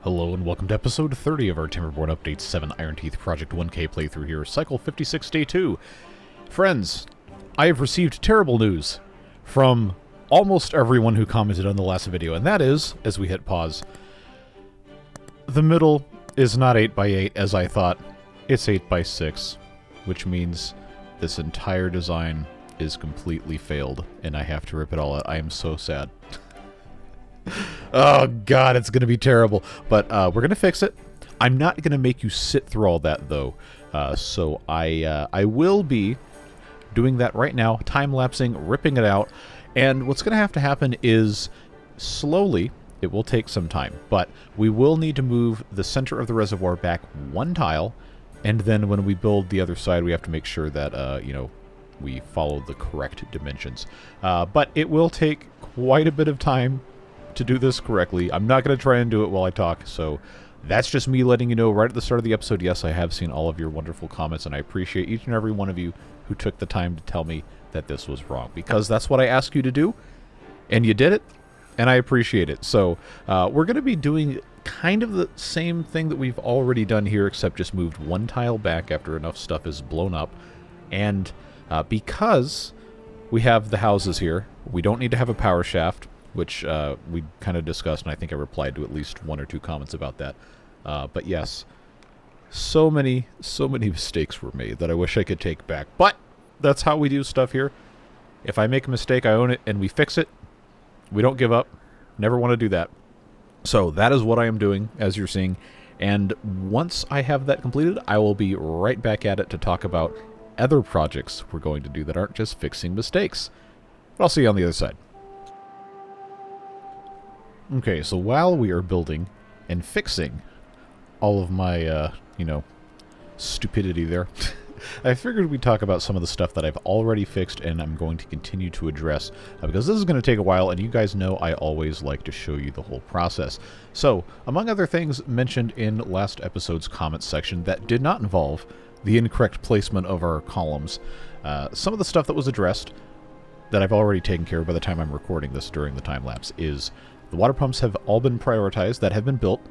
Hello and welcome to episode 30 of our Timberborn Update 7 Iron Teeth Project 1K playthrough here, cycle 56, day 2. Friends, I have received terrible news from almost everyone who commented on the last video, and that is, as we hit pause, the middle is not 8x8 as I thought, it's 8x6, which means this entire design is completely failed, and I have to rip it all out. I am so sad. Oh god, it's gonna be terrible, but we're gonna fix it. I'm not gonna make you sit through all that though, so I will be doing that right now, time-lapsing, ripping it out, and what's gonna have to happen is slowly, it will take some time, but we will need to move the center of the reservoir back one tile, and then when we build the other side, we have to make sure that you know, we follow the correct dimensions. But it will take quite a bit of time to do this correctly. I'm not going to try and do it while I talk, so that's just me letting you know right at the start of the episode. Yes, I have seen all of your wonderful comments, and I appreciate each and every one of you who took the time to tell me that this was wrong, because that's what I asked you to do, and you did it, and I appreciate it. So we're going to be doing kind of the same thing that we've already done here, except just moved one tile back after enough stuff is blown up, and because we have the houses here, we don't need to have a power shaft, which we kind of discussed, and I think I replied to at least one or two comments about that. But yes, so many mistakes were made that I wish I could take back. But that's how we do stuff here. If I make a mistake, I own it, and we fix it. We don't give up. Never want to do that. So that is what I am doing, as you're seeing. And once I have that completed, I will be right back at it to talk about other projects we're going to do that aren't just fixing mistakes. But I'll see you on the other side. Okay, so while we are building and fixing all of my, you know, stupidity there, I figured we'd talk about some of the stuff that I've already fixed and I'm going to continue to address, because this is going to take a while, and you guys know I always like to show you the whole process. So, among other things mentioned in last episode's comments section that did not involve the incorrect placement of our columns, some of the stuff that was addressed that I've already taken care of by the time I'm recording this during the time-lapse is the water pumps have all been prioritized, that have been built.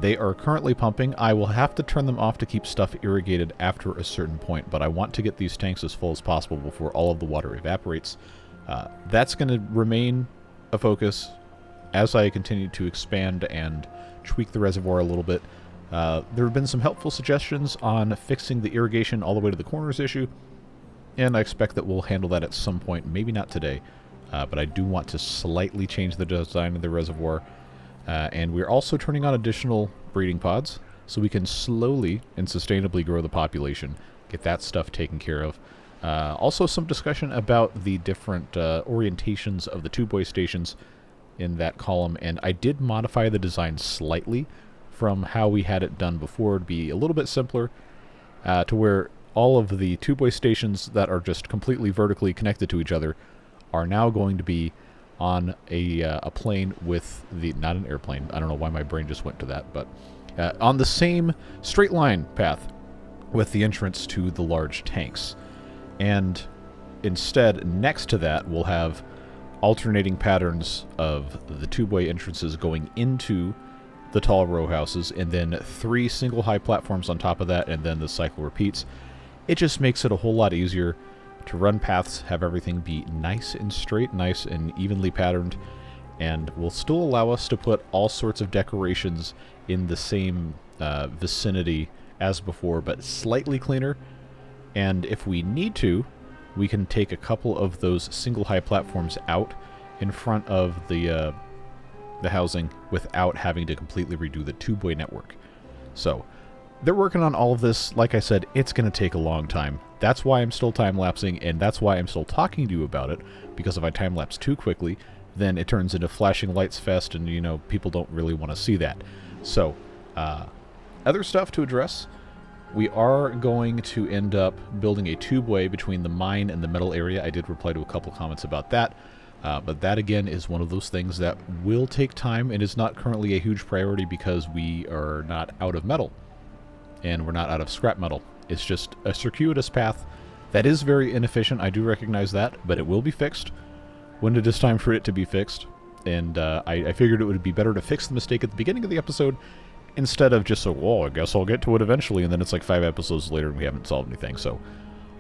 They are currently pumping. I will have to turn them off to keep stuff irrigated after a certain point, but I want to get these tanks as full as possible before all of the water evaporates. That's going to remain a focus as I continue to expand and tweak the reservoir a little bit. There have been some helpful suggestions on fixing the irrigation all the way to the corners issue, and I expect that we'll handle that at some point, maybe not today. But I do want to slightly change the design of the reservoir. And we're also turning on additional breeding pods, so we can slowly and sustainably grow the population, get that stuff taken care of. Also some discussion about the different orientations of the two-boy stations in that column, and I did modify the design slightly from how we had it done before to be a little bit simpler, to where all of the two-boy stations that are just completely vertically connected to each other are now going to be on a plane with the, not an airplane, I don't know why my brain just went to that, but on the same straight line path with the entrance to the large tanks. And instead, next to that, we'll have alternating patterns of the two-way entrances going into the tall row houses, and then 3 single high platforms on top of that, and then the cycle repeats. It just makes it a whole lot easier to run paths, have everything be nice and straight, nice and evenly patterned, and will still allow us to put all sorts of decorations in the same vicinity as before, but slightly cleaner. And if we need to, we can take a couple of those single high platforms out in front of the housing without having to completely redo the two-boy network. So they're working on all of this. Like I said, it's going to take a long time. That's why I'm still time-lapsing, and that's why I'm still talking to you about it, because if I time-lapse too quickly, then it turns into flashing lights fest, and, you know, people don't really want to see that. So, other stuff to address. We are going to end up building a tube-way between the mine and the metal area. I did reply to a couple comments about that, but that, again, is one of those things that will take time and is not currently a huge priority because we are not out of metal, and we're not out of scrap metal. It's just a circuitous path that is very inefficient. I do recognize that, but it will be fixed when it is time for it to be fixed. And I figured it would be better to fix the mistake at the beginning of the episode instead of just so, well, I guess I'll get to it eventually, and then it's like 5 episodes later and we haven't solved anything. So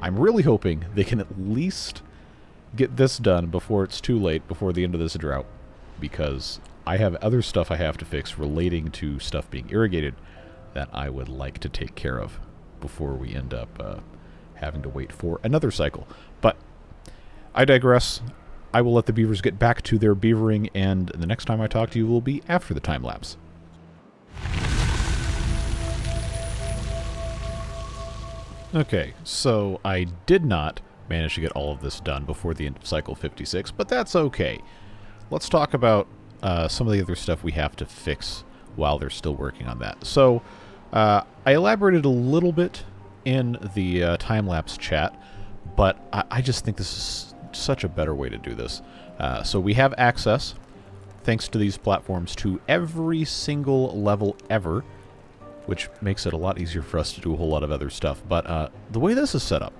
I'm really hoping they can at least get this done before it's too late, before the end of this drought, because I have other stuff I have to fix relating to stuff being irrigated that I would like to take care of before we end up having to wait for another cycle. But I digress. I will let the beavers get back to their beavering, and the next time I talk to you will be after the time lapse. Okay, so I did not manage to get all of this done before the end of cycle 56, but that's okay. Let's talk about some of the other stuff we have to fix while they're still working on that. So I elaborated a little bit in the time-lapse chat, but I just think this is such a better way to do this. So we have access, thanks to these platforms, to every single level ever, which makes it a lot easier for us to do a whole lot of other stuff. But the way this is set up,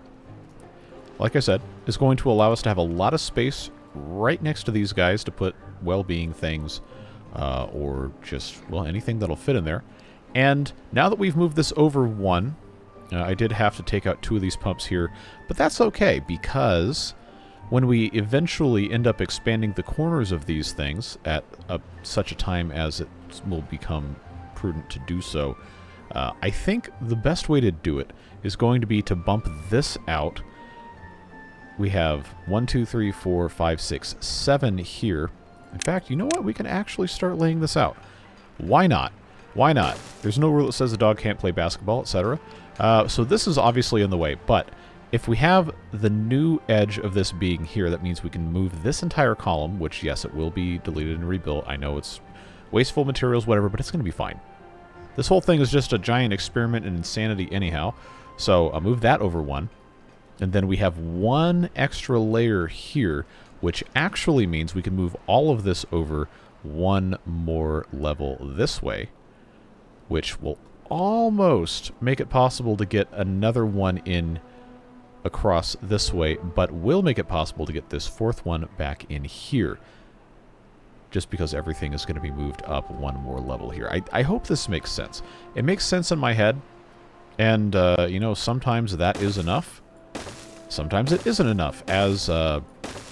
like I said, is going to allow us to have a lot of space right next to these guys to put well-being things, or just, well, anything that'll fit in there. And now that we've moved this over one, I did have to take out 2 of these pumps here, but that's okay, because when we eventually end up expanding the corners of these things at such a time as it will become prudent to do so, I think the best way to do it is going to be to bump this out. We have 1, 2, 3, 4, 5, 6, 7 here. In fact, you know what? We can actually start laying this out. Why not? Why not? There's no rule that says a dog can't play basketball, etc. So this is obviously in the way, but if we have the new edge of this being here, that means we can move this entire column, which, yes, it will be deleted and rebuilt. I know it's wasteful materials, whatever, but it's going to be fine. This whole thing is just a giant experiment in insanity anyhow. So I'll move that over 1. And then we have 1 extra layer here, which actually means we can move all of this over 1 more level this way, which will almost make it possible to get another one in across this way, but will make it possible to get this 4th one back in here, just because everything is going to be moved up 1 more level here. I hope this makes sense. It makes sense in my head, and, you know, sometimes that is enough. Sometimes it isn't enough, as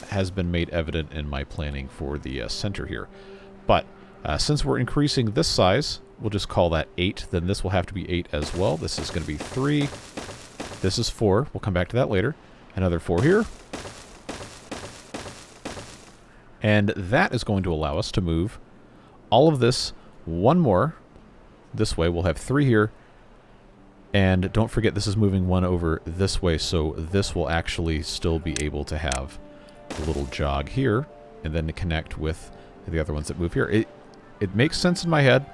has been made evident in my planning for the center here. But since we're increasing this size, we'll just call that 8. Then this will have to be 8 as well. This is going to be 3. This is 4. We'll come back to that later. Another 4 here. And that is going to allow us to move all of this 1 more this way. We'll have 3 here. And don't forget, this is moving 1 over this way, so this will actually still be able to have a little jog here, and then to connect with the other ones that move here. It makes sense in my head.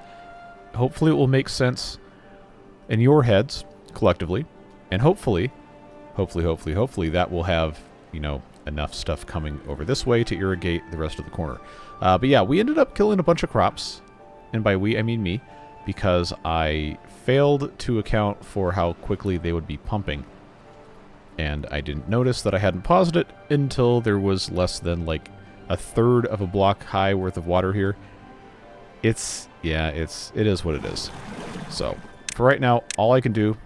Hopefully it will make sense in your heads, collectively. And hopefully that will have, you know, enough stuff coming over this way to irrigate the rest of the corner. But yeah, we ended up killing a bunch of crops, and by we, I mean me, because I failed to account for how quickly they would be pumping. And I didn't notice that I hadn't paused it until there was less than like 1/3 of a block high worth of water here. It is what it is. So for right now, all I can do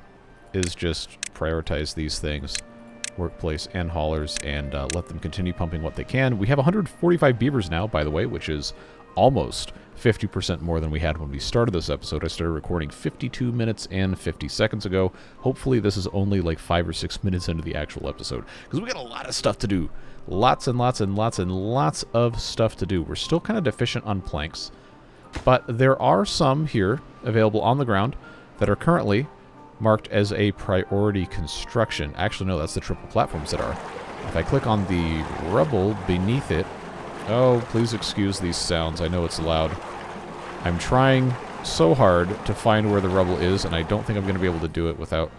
is just prioritize these things, workplace and haulers, and let them continue pumping what they can. We have 145 beavers now, by the way, which is almost 50% more than we had when we started this episode. I started recording 52 minutes and 50 seconds ago. Hopefully this is only like 5 or 6 minutes into the actual episode, because we got a lot of stuff to do. Lots and lots and lots and lots of stuff to do. We're still kind of deficient on planks, but there are some here available on the ground that are currently marked as a priority construction. Actually, no, that's the triple platforms that are. If I click on the rubble beneath it, oh, please excuse these sounds. I know it's loud. I'm trying so hard to find where the rubble is, and I don't think I'm going to be able to do it without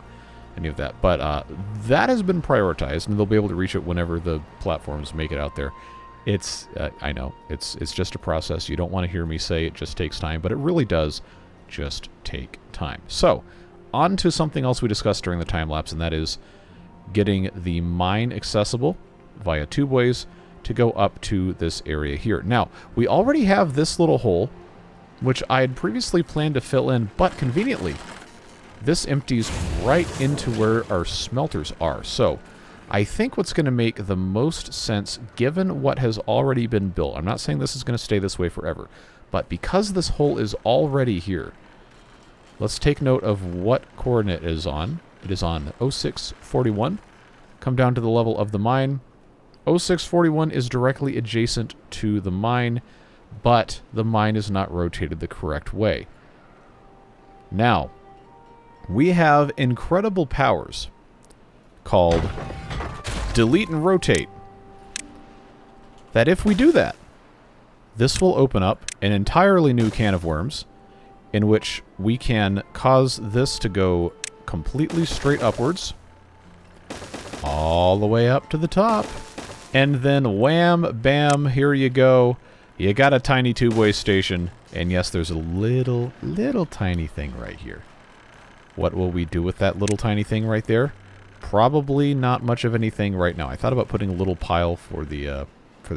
any of that. But that has been prioritized, and they'll be able to reach it whenever the platforms make it out there. It's, I know, it's just a process. You don't want to hear me say it just takes time, but it really does just take time. So, on to something else we discussed during the time lapse, and that is getting the mine accessible via tubeways to go up to this area here. Now, we already have this little hole, which I had previously planned to fill in, but conveniently, this empties right into where our smelters are. So, I think what's going to make the most sense, given what has already been built, I'm not saying this is going to stay this way forever, but because this hole is already here, let's take note of what coordinate it is on. It is on 0641. Come down to the level of the mine. 0641 is directly adjacent to the mine, but the mine is not rotated the correct way. Now, we have incredible powers called delete and rotate. That if we do that, this will open up an entirely new can of worms in which we can cause this to go completely straight upwards all the way up to the top. And then wham, bam, here you go. You got a tiny tube-way station. And yes, there's a little tiny thing right here. What will we do with that little tiny thing right there? Probably not much of anything right now. I thought about putting a little pile for the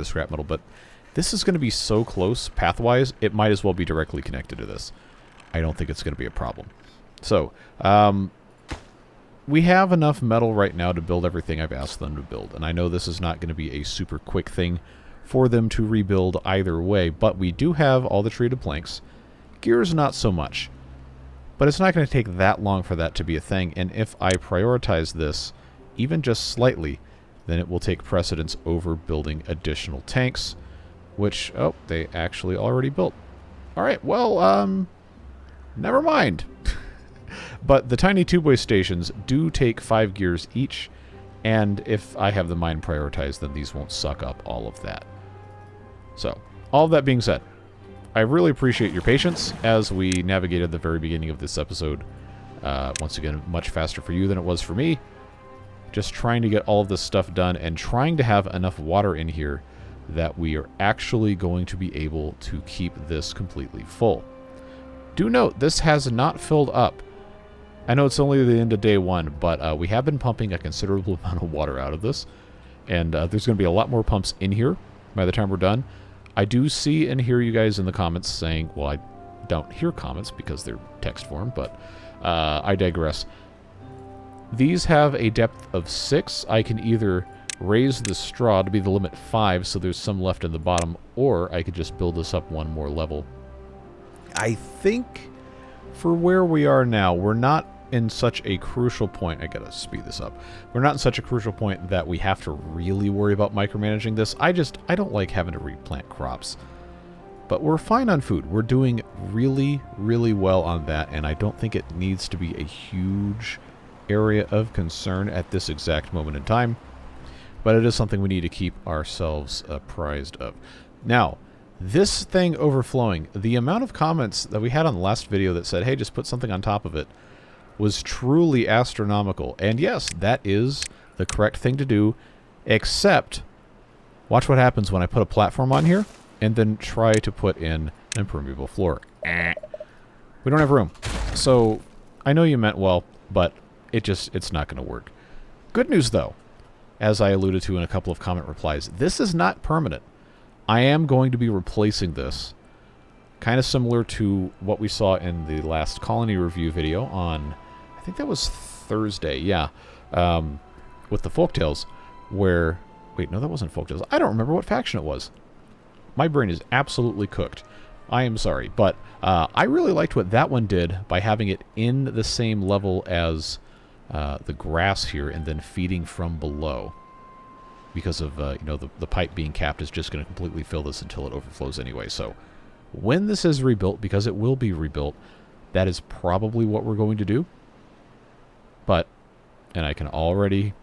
scrap metal, but this is going to be so close path-wise, it might as well be directly connected to this. I don't think it's going to be a problem. So, we have enough metal right now to build everything I've asked them to build, and I know this is not going to be a super quick thing for them to rebuild either way, but we do have all the treated planks. Gears, not so much. But it's not going to take that long for that to be a thing, and if I prioritize this, even just slightly, then it will take precedence over building additional tanks, which, oh, they actually already built. Alright, well, never mind. But the tiny tubeway stations do take 5 gears each, and if I have the mine prioritized, then these won't suck up all of that. So, all of that being said, I really appreciate your patience as we navigated the very beginning of this episode. Once again, much faster for you than it was for me. Just trying to get all of this stuff done and trying to have enough water in here that we are actually going to be able to keep this completely full. Do note, this has not filled up. I know it's only the end of day 1, but we have been pumping a considerable amount of water out of this. And there's going to be a lot more pumps in here by the time we're done. I do see and hear you guys in the comments saying, well, I don't hear comments because they're text form, but I digress. These have a depth of 6. I can either raise the straw to be the limit 5, so there's some left in the bottom, or I could just build this up one more level. I think for where we are now, we're not in such a crucial point. I gotta speed this up. We're not in such a crucial point that we have to really worry about micromanaging this. I don't like having to replant crops. But we're fine on food. We're doing really, really well on that, and I don't think it needs to be a huge area of concern at this exact moment in time. But it is something we need to keep ourselves apprised of. Now, this thing overflowing, the amount of comments that we had on the last video that said, hey, just put something on top of it, was truly astronomical. And yes, that is the correct thing to do, except watch what happens when I put a platform on here and then try to put in an impermeable floor. We don't have room. So I know you meant well, but it's not going to work. Good news, though, as I alluded to in a couple of comment replies, this is not permanent. I am going to be replacing this, kind of similar to what we saw in the last colony review video on, I think that was Thursday, yeah, with the Folktales, where, wait, no, that wasn't Folktales. I don't remember what faction it was. My brain is absolutely cooked. I am sorry, but I really liked what that one did by having it in the same level as the grass here and then feeding from below. Because of, the pipe being capped is just going to completely fill this until it overflows anyway. So when this is rebuilt, because it will be rebuilt, that is probably what we're going to do. But, and I can already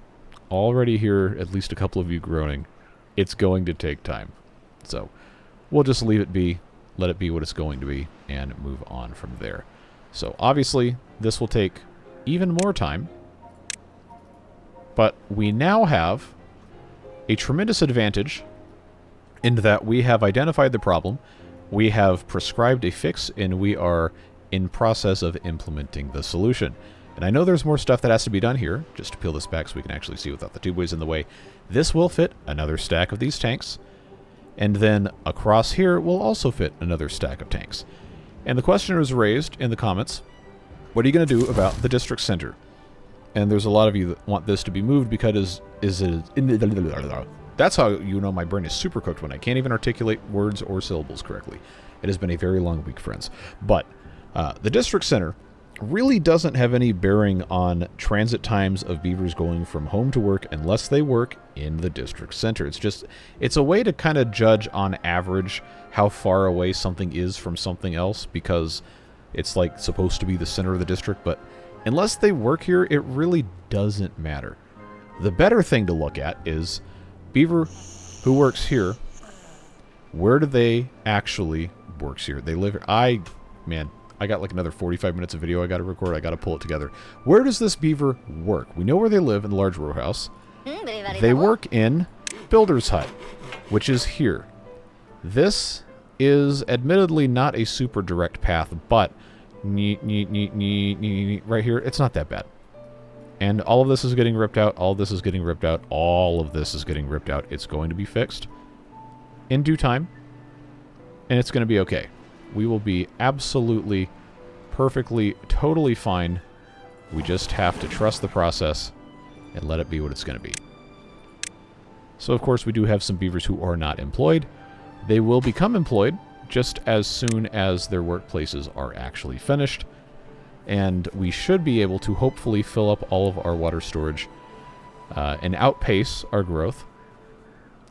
hear at least a couple of you groaning, it's going to take time. So we'll just leave it be, let it be what it's going to be, and move on from there. So obviously, this will take even more time. But we now have a tremendous advantage in that we have identified the problem, we have prescribed a fix, and we are in process of implementing the solution. And I know there's more stuff that has to be done here, just to peel this back so we can actually see without the tubeways in the way. This will fit another stack of these tanks. And then across here will also fit another stack of tanks. And the question was raised in the comments, what are you going to do about the district center? And there's a lot of you that want this to be moved because that's how you know my brain is super cooked when I can't even articulate words or syllables correctly. It has been a very long week, friends. But the district center really doesn't have any bearing on transit times of beavers going from home to work unless they work in the district center. It's a way to kind of judge on average how far away something is from something else, because it's like supposed to be the center of the district, but unless they work here, it really doesn't matter. The better thing to look at is beaver who works here, where do they actually works here? They live here. Man, I got like another 45 minutes of video I got to record. I got to pull it together. Where does this beaver work? We know where they live in the large row house. They work in Builder's Hut, which is here. This is admittedly not a super direct path, but right here, it's not that bad. And all of this is getting ripped out. All of this is getting ripped out. All of this is getting ripped out. It's going to be fixed in due time, and it's going to be okay. We will be absolutely, perfectly, totally fine. We just have to trust the process and let it be what it's going to be. So, of course, we do have some beavers who are not employed. They will become employed just as soon as their workplaces are actually finished. And we should be able to hopefully fill up all of our water storage and outpace our growth.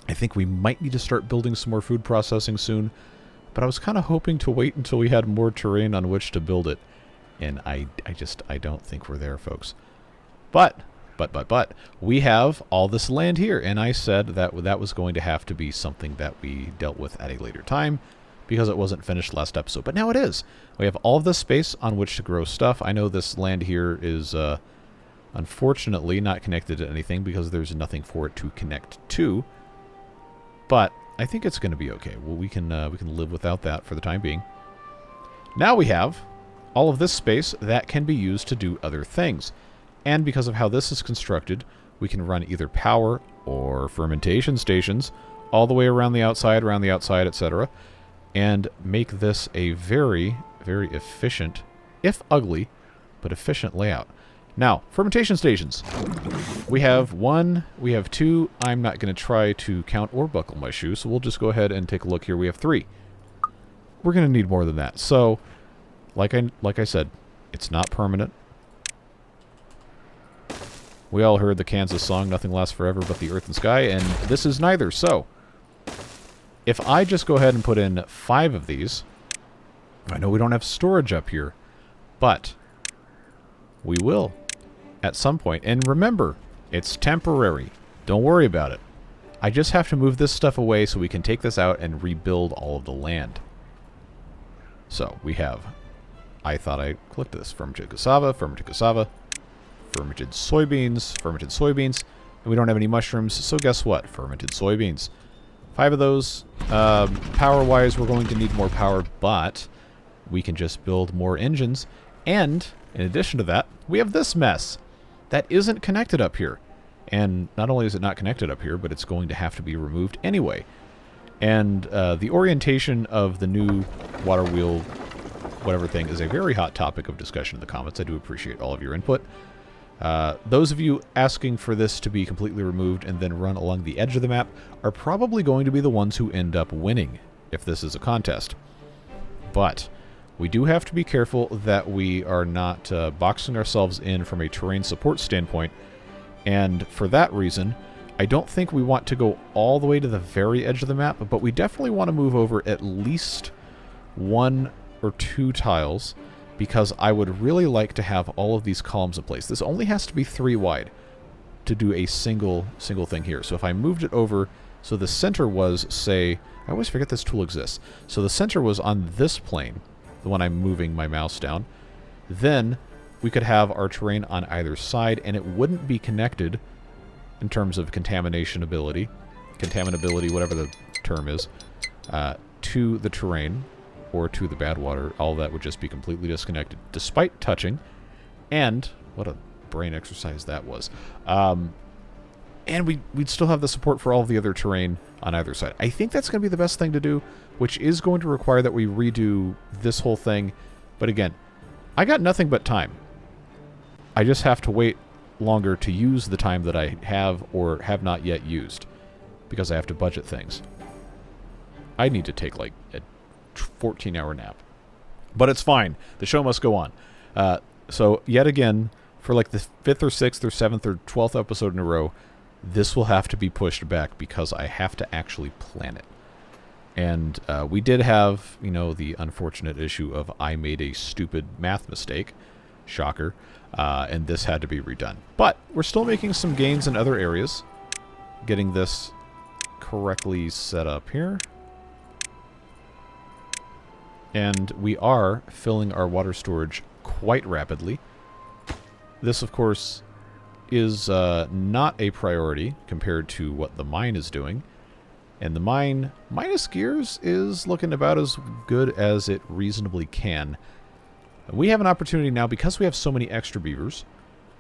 I think we might need to start building some more food processing soon. But I was kind of hoping to wait until we had more terrain on which to build it. And I don't think we're there, folks. But, we have all this land here. And I said that that was going to have to be something that we dealt with at a later time, because it wasn't finished last episode. But now it is. We have all of this space on which to grow stuff. I know this land here is, unfortunately, not connected to anything because there's nothing for it to connect to. But I think it's going to be okay. Well, we can live without that for the time being. Now we have all of this space that can be used to do other things. And because of how this is constructed, we can run either power or fermentation stations all the way around the outside, etc. And make this a very, very efficient, if ugly, but efficient layout. Now, fermentation stations. We have one, we have two. I'm not going to try to count or buckle my shoe, so we'll just go ahead and take a look here. We have three. We're going to need more than that. So, like I said, it's not permanent. We all heard the Kansas song, "Nothing Lasts Forever But the Earth and Sky," and this is neither. So, if I just go ahead and put in 5 of these, I know we don't have storage up here, but we will at some point. And remember, it's temporary. Don't worry about it. I just have to move this stuff away so we can take this out and rebuild all of the land. So we have, I thought I clicked this, fermented cassava, fermented soybeans, and we don't have any mushrooms, so guess what? Fermented soybeans. 5 of those. Power-wise, we're going to need more power, but we can just build more engines. And in addition to that, we have this mess that isn't connected up here. And not only is it not connected up here, but it's going to have to be removed anyway. And the orientation of the new water wheel, whatever thing, is a very hot topic of discussion in the comments. I do appreciate all of your input. Those of you asking for this to be completely removed and then run along the edge of the map are probably going to be the ones who end up winning if this is a contest. But we do have to be careful that we are not boxing ourselves in from a terrain support standpoint. And for that reason, I don't think we want to go all the way to the very edge of the map, but we definitely want to move over at least 1 or 2 tiles, because I would really like to have all of these columns in place. This only has to be 3 wide to do a single thing here. So if I moved it over, so the center was, say, I always forget this tool exists. So the center was on this plane, the one I'm moving my mouse down. Then we could have our terrain on either side, and it wouldn't be connected in terms of contaminability, whatever the term is, to the terrain or to the bad water. All that would just be completely disconnected, despite touching. And What a brain exercise that was. And we'd still have the support for all of the other terrain on either side. I think that's going to be the best thing to do, which is going to require that we redo this whole thing. But again, I got nothing but time. I just have to wait longer to use the time that I have or have not yet used, because I have to budget things. I need to take like a 14-hour nap. But it's fine. The show must go on. So yet again, for like the 5th or 6th or 7th or 12th episode in a row, this will have to be pushed back because I have to actually plan it. And we did have, you know, the unfortunate issue of I made a stupid math mistake. Shocker. And this had to be redone. But we're still making some gains in other areas. Getting this correctly set up here. And we are filling our water storage quite rapidly. This, of course, is not a priority compared to what the mine is doing. And the mine, minus gears, is looking about as good as it reasonably can. We have an opportunity now, because we have so many extra beavers.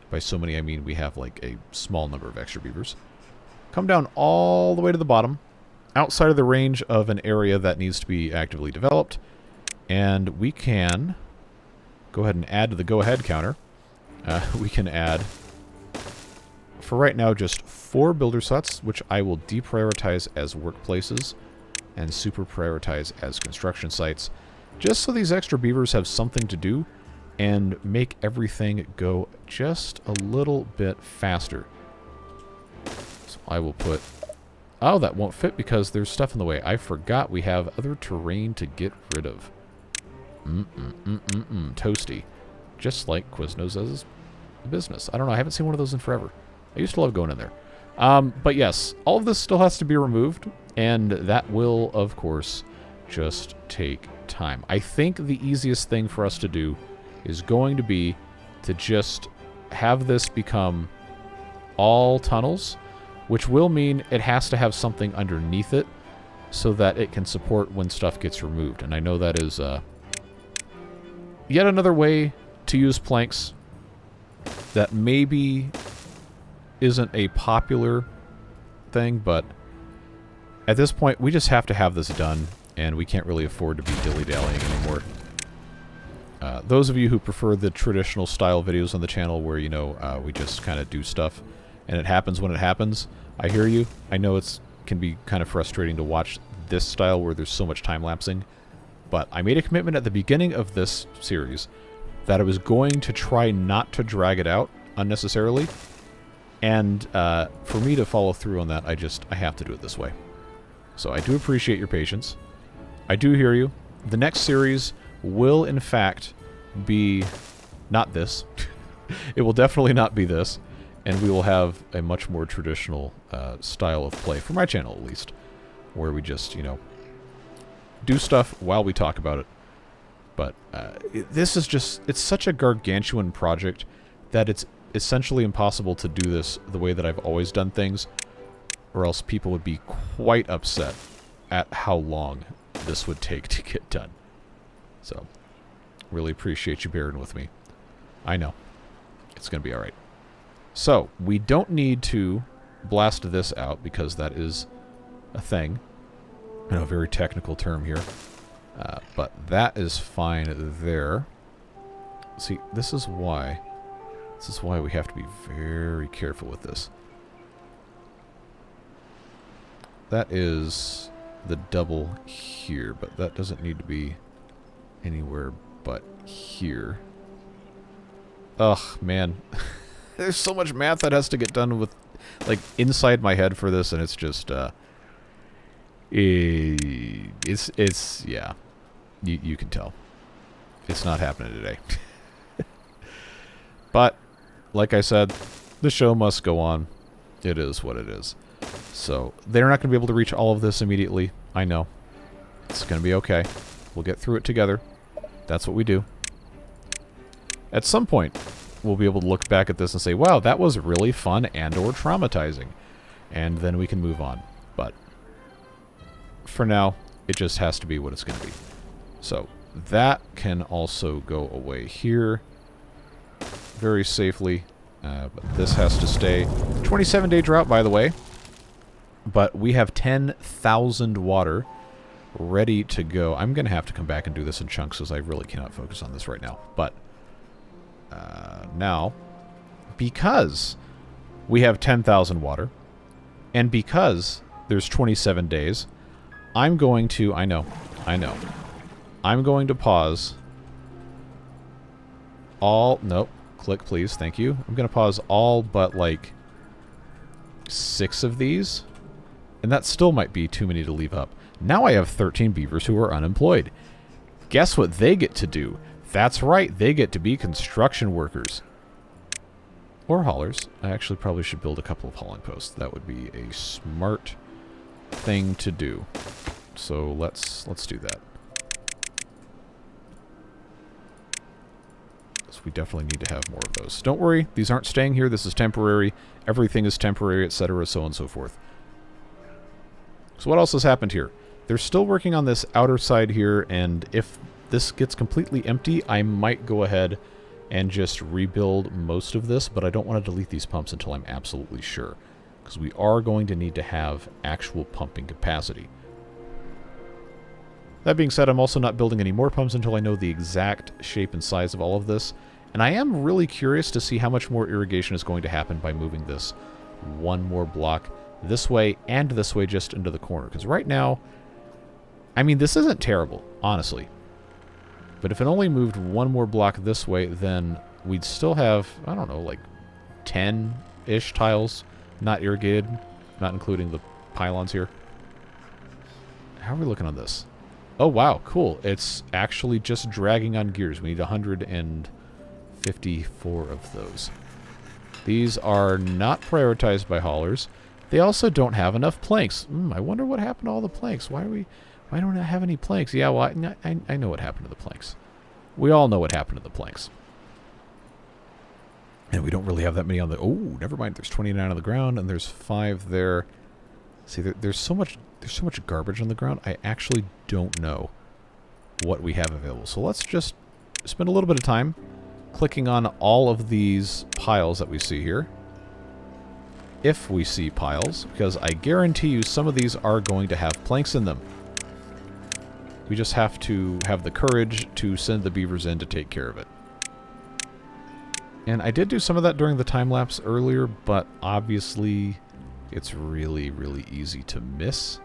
By so many, I mean we have like a small number of extra beavers. Come down all the way to the bottom, outside of the range of an area that needs to be actively developed. And we can go ahead and add to the go-ahead counter. We can add, for right now, just 4 builder slots, which I will deprioritize as workplaces and super prioritize as construction sites, just so these extra beavers have something to do and make everything go just a little bit faster. So I will put... Oh, that won't fit because there's stuff in the way. I forgot we have other terrain to get rid of. Toasty. Just like Quiznos' business. I don't know, I haven't seen one of those in forever. I used to love going in there. But yes, all of this still has to be removed, and that will, of course, just take time. I think the easiest thing for us to do is going to be to just have this become all tunnels, which will mean it has to have something underneath it so that it can support when stuff gets removed. And I know that is yet another way to use planks that maybe isn't a popular thing, but at this point we just have to have this done, and we can't really afford to be dilly-dallying anymore. Those of you who prefer the traditional style videos on the channel where, you know, we just kind of do stuff and it happens when it happens, I hear you. I know it's can be kind of frustrating to watch this style where there's so much time-lapsing, but I made a commitment at the beginning of this series that I was going to try not to drag it out unnecessarily, and for me to follow through on that, I have to do it this way. So I do appreciate your patience. I do hear you. The next series will, in fact, be not this. It will definitely not be this, and we will have a much more traditional style of play, for my channel at least, where we just, you know, do stuff while we talk about it. But this is just, it's such a gargantuan project that it's essentially impossible to do this the way that I've always done things, or else people would be quite upset at how long this would take to get done. So, really appreciate you bearing with me. I know. It's going to be alright. So, we don't need to blast this out because that is a thing. I know, a very technical term here. But that is fine there. See, this is why we have to be very careful with this. That is the double here, but that doesn't need to be anywhere but here. Ugh, man. There's so much math that has to get done with, like, inside my head for this, and it's just, it's, yeah. You can tell. It's not happening today. But, like I said, the show must go on. It is what it is. So, they're not going to be able to reach all of this immediately. I know. It's going to be okay. We'll get through it together. That's what we do. At some point, we'll be able to look back at this and say, wow, that was really fun and or traumatizing. And then we can move on. But, for now, it just has to be what it's going to be. So, that can also go away here. very safely. But this has to stay. 27-day drought, by the way. But we have 10,000 water ready to go. I'm going to have to come back and do this in chunks because I really cannot focus on this right now. But now, because we have 10,000 water, and because there's 27 days, I'm going to... I know. I'm going to pause all... Nope. Click, please. Thank you. I'm going to pause all but, like, 6 of these. And that still might be too many to leave up. Now I have 13 beavers who are unemployed. Guess what they get to do? That's right. They get to be construction workers. Or haulers. I actually probably should build a couple of hauling posts. That would be a smart thing to do. So let's do that. So we definitely need to have more of those. Don't worry, these aren't staying here. This is temporary. Everything is temporary, etc., so on and so forth. So what else has happened here? They're still working on this outer side here, and if this gets completely empty, I might go ahead and just rebuild most of this, but I don't want to delete these pumps until I'm absolutely sure, because we are going to need to have actual pumping capacity. That being said, I'm also not building any more pumps until I know the exact shape and size of all of this, and I am really curious to see how much more irrigation is going to happen by moving this one more block this way and this way just into the corner, because right now, I mean, this isn't terrible, honestly. But if it only moved one more block this way, then we'd still have, I don't know, like 10-ish tiles not irrigated, not including the pylons here. How are we looking on this? Oh, wow, cool. It's actually just dragging on gears. We need 154 of those. These are not prioritized by haulers. They also don't have enough planks. I wonder what happened to all the planks. Why don't I have any planks? Yeah, well, I know what happened to the planks. We all know what happened to the planks. And we don't really have that many on the... Oh, never mind. There's 29 on the ground, and there's 5 there. See, there's so much garbage on the ground, I actually don't know what we have available. So let's just spend a little bit of time clicking on all of these piles that we see here. If we see piles, because I guarantee you some of these are going to have planks in them. We just have to have the courage to send the beavers in to take care of it. And I did do some of that during the time-lapse earlier, but obviously it's really, really easy to miss.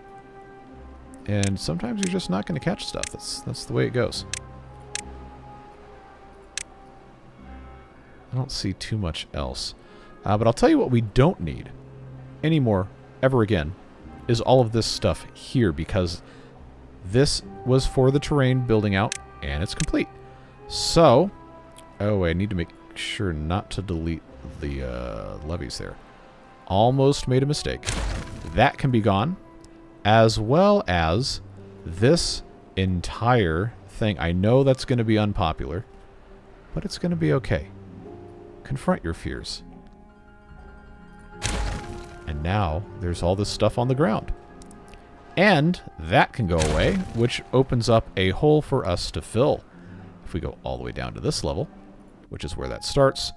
And sometimes you're just not going to catch stuff. That's the way it goes. I don't see too much else. But I'll tell you what we don't need anymore, ever again, is all of this stuff here, because this was for the terrain building out, and it's complete. So, oh, I need to make sure not to delete the levees there. Almost made a mistake. That can be gone, as well as this entire thing. I know that's going to be unpopular, but it's going to be okay. Confront your fears. And now there's all this stuff on the ground. And that can go away, which opens up a hole for us to fill. If we go all the way down to this level, which is where that starts,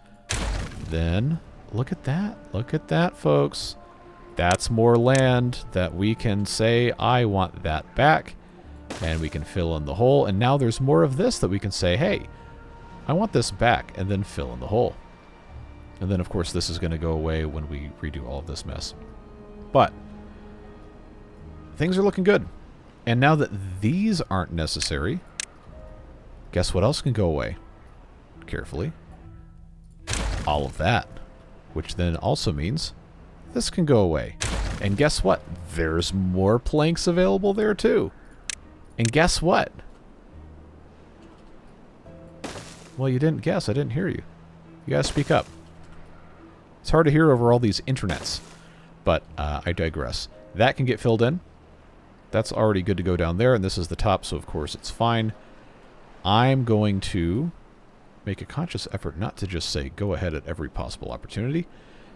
then look at that. Look at that, folks. That's more land that we can say, I want that back. And we can fill in the hole. And now there's more of this that we can say, hey, I want this back, and then fill in the hole. And then, of course, this is going to go away when we redo all of this mess. But things are looking good. And now that these aren't necessary, guess what else can go away? Carefully. All of that. Which then also means this can go away. And guess what? There's more planks available there too. And guess what? Well, you didn't guess. I didn't hear you. You gotta speak up. It's hard to hear over all these internets. But I digress. That can get filled in. That's already good to go down there. And this is the top, so of course it's fine. I'm going to make a conscious effort not to just say go ahead at every possible opportunity.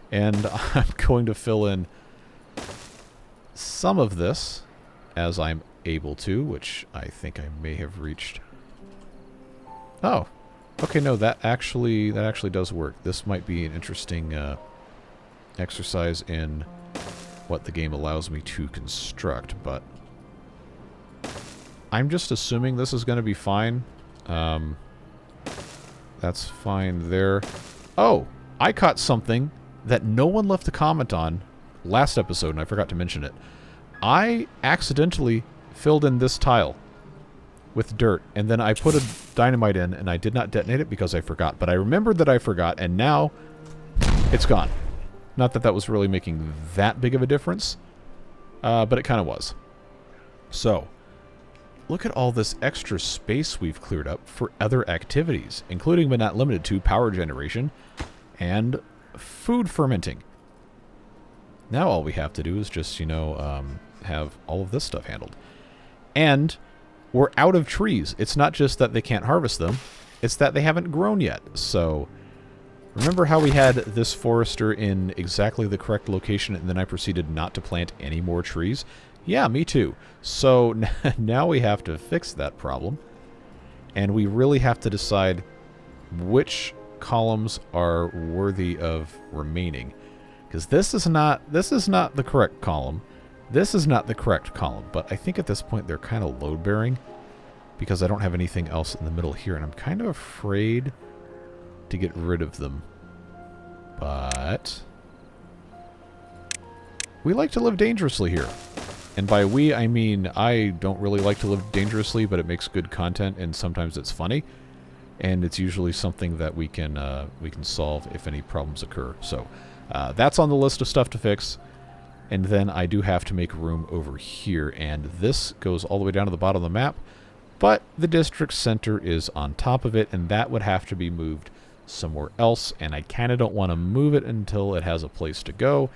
And I'm going to fill in some of this as I'm able to, which I think I may have reached. Oh, Okay, no, that actually does work. This might be an interesting exercise in what the game allows me to construct, but I'm just assuming this is going to be fine. That's fine there. Oh, I caught something that no one left a comment on last episode, and I forgot to mention it. I accidentally filled in this tile with dirt, and then I put a dynamite in, and I did not detonate it because I forgot. But I remembered that I forgot, and now it's gone. Not that that was really making that big of a difference, but it kind of was. So, look at all this extra space we've cleared up for other activities, including but not limited to power generation and food fermenting. Now all we have to do is just, you know, have all of this stuff handled. And we're out of trees. It's not just that they can't harvest them, it's that they haven't grown yet. So, remember how we had this forester in exactly the correct location and then I proceeded not to plant any more trees? Yeah, me too. So now we have to fix that problem. And we really have to decide which columns are worthy of remaining. Because this is not the correct column. This is not the correct column. But I think at this point they're kind of load-bearing. Because I don't have anything else in the middle here. And I'm kind of afraid to get rid of them. But we like to live dangerously here. And by we, I mean I don't really like to live dangerously, but it makes good content, and sometimes it's funny. And it's usually something that we can solve if any problems occur. So that's on the list of stuff to fix. And then I do have to make room over here, and this goes all the way down to the bottom of the map. But the district center is on top of it, and that would have to be moved somewhere else. And I kind of don't want to move it until it has a place to go.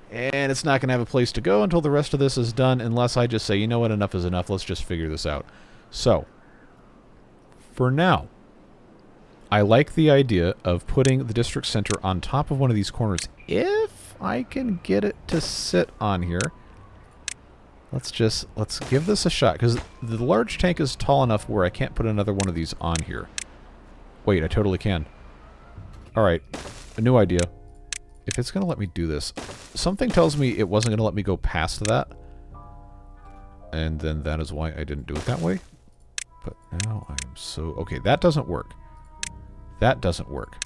And it's not going to have a place to go until the rest of this is done, unless I just say, you know what, enough is enough, let's just figure this out. So, for now, I like the idea of putting the district center on top of one of these corners. If I can get it to sit on here, let's give this a shot, because the large tank is tall enough where I can't put another one of these on here. Wait, I totally can. Alright, a new idea. If it's going to let me do this, something tells me it wasn't going to let me go past that. And then that is why I didn't do it that way. But now I am so... Okay, that doesn't work. That doesn't work.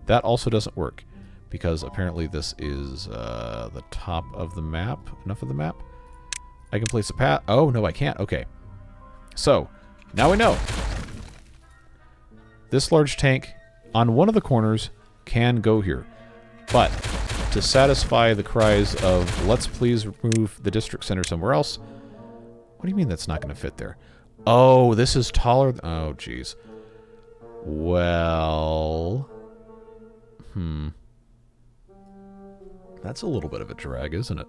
That also doesn't work. Because apparently this is the top of the map. Enough of the map. I can place a path. Oh, no, I can't. Okay. So, now we know. This large tank on one of the corners can go here. But to satisfy the cries of, let's please move the district center somewhere else. What do you mean that's not going to fit there? Oh, this is taller. Oh, jeez. Well. That's a little bit of a drag, isn't it?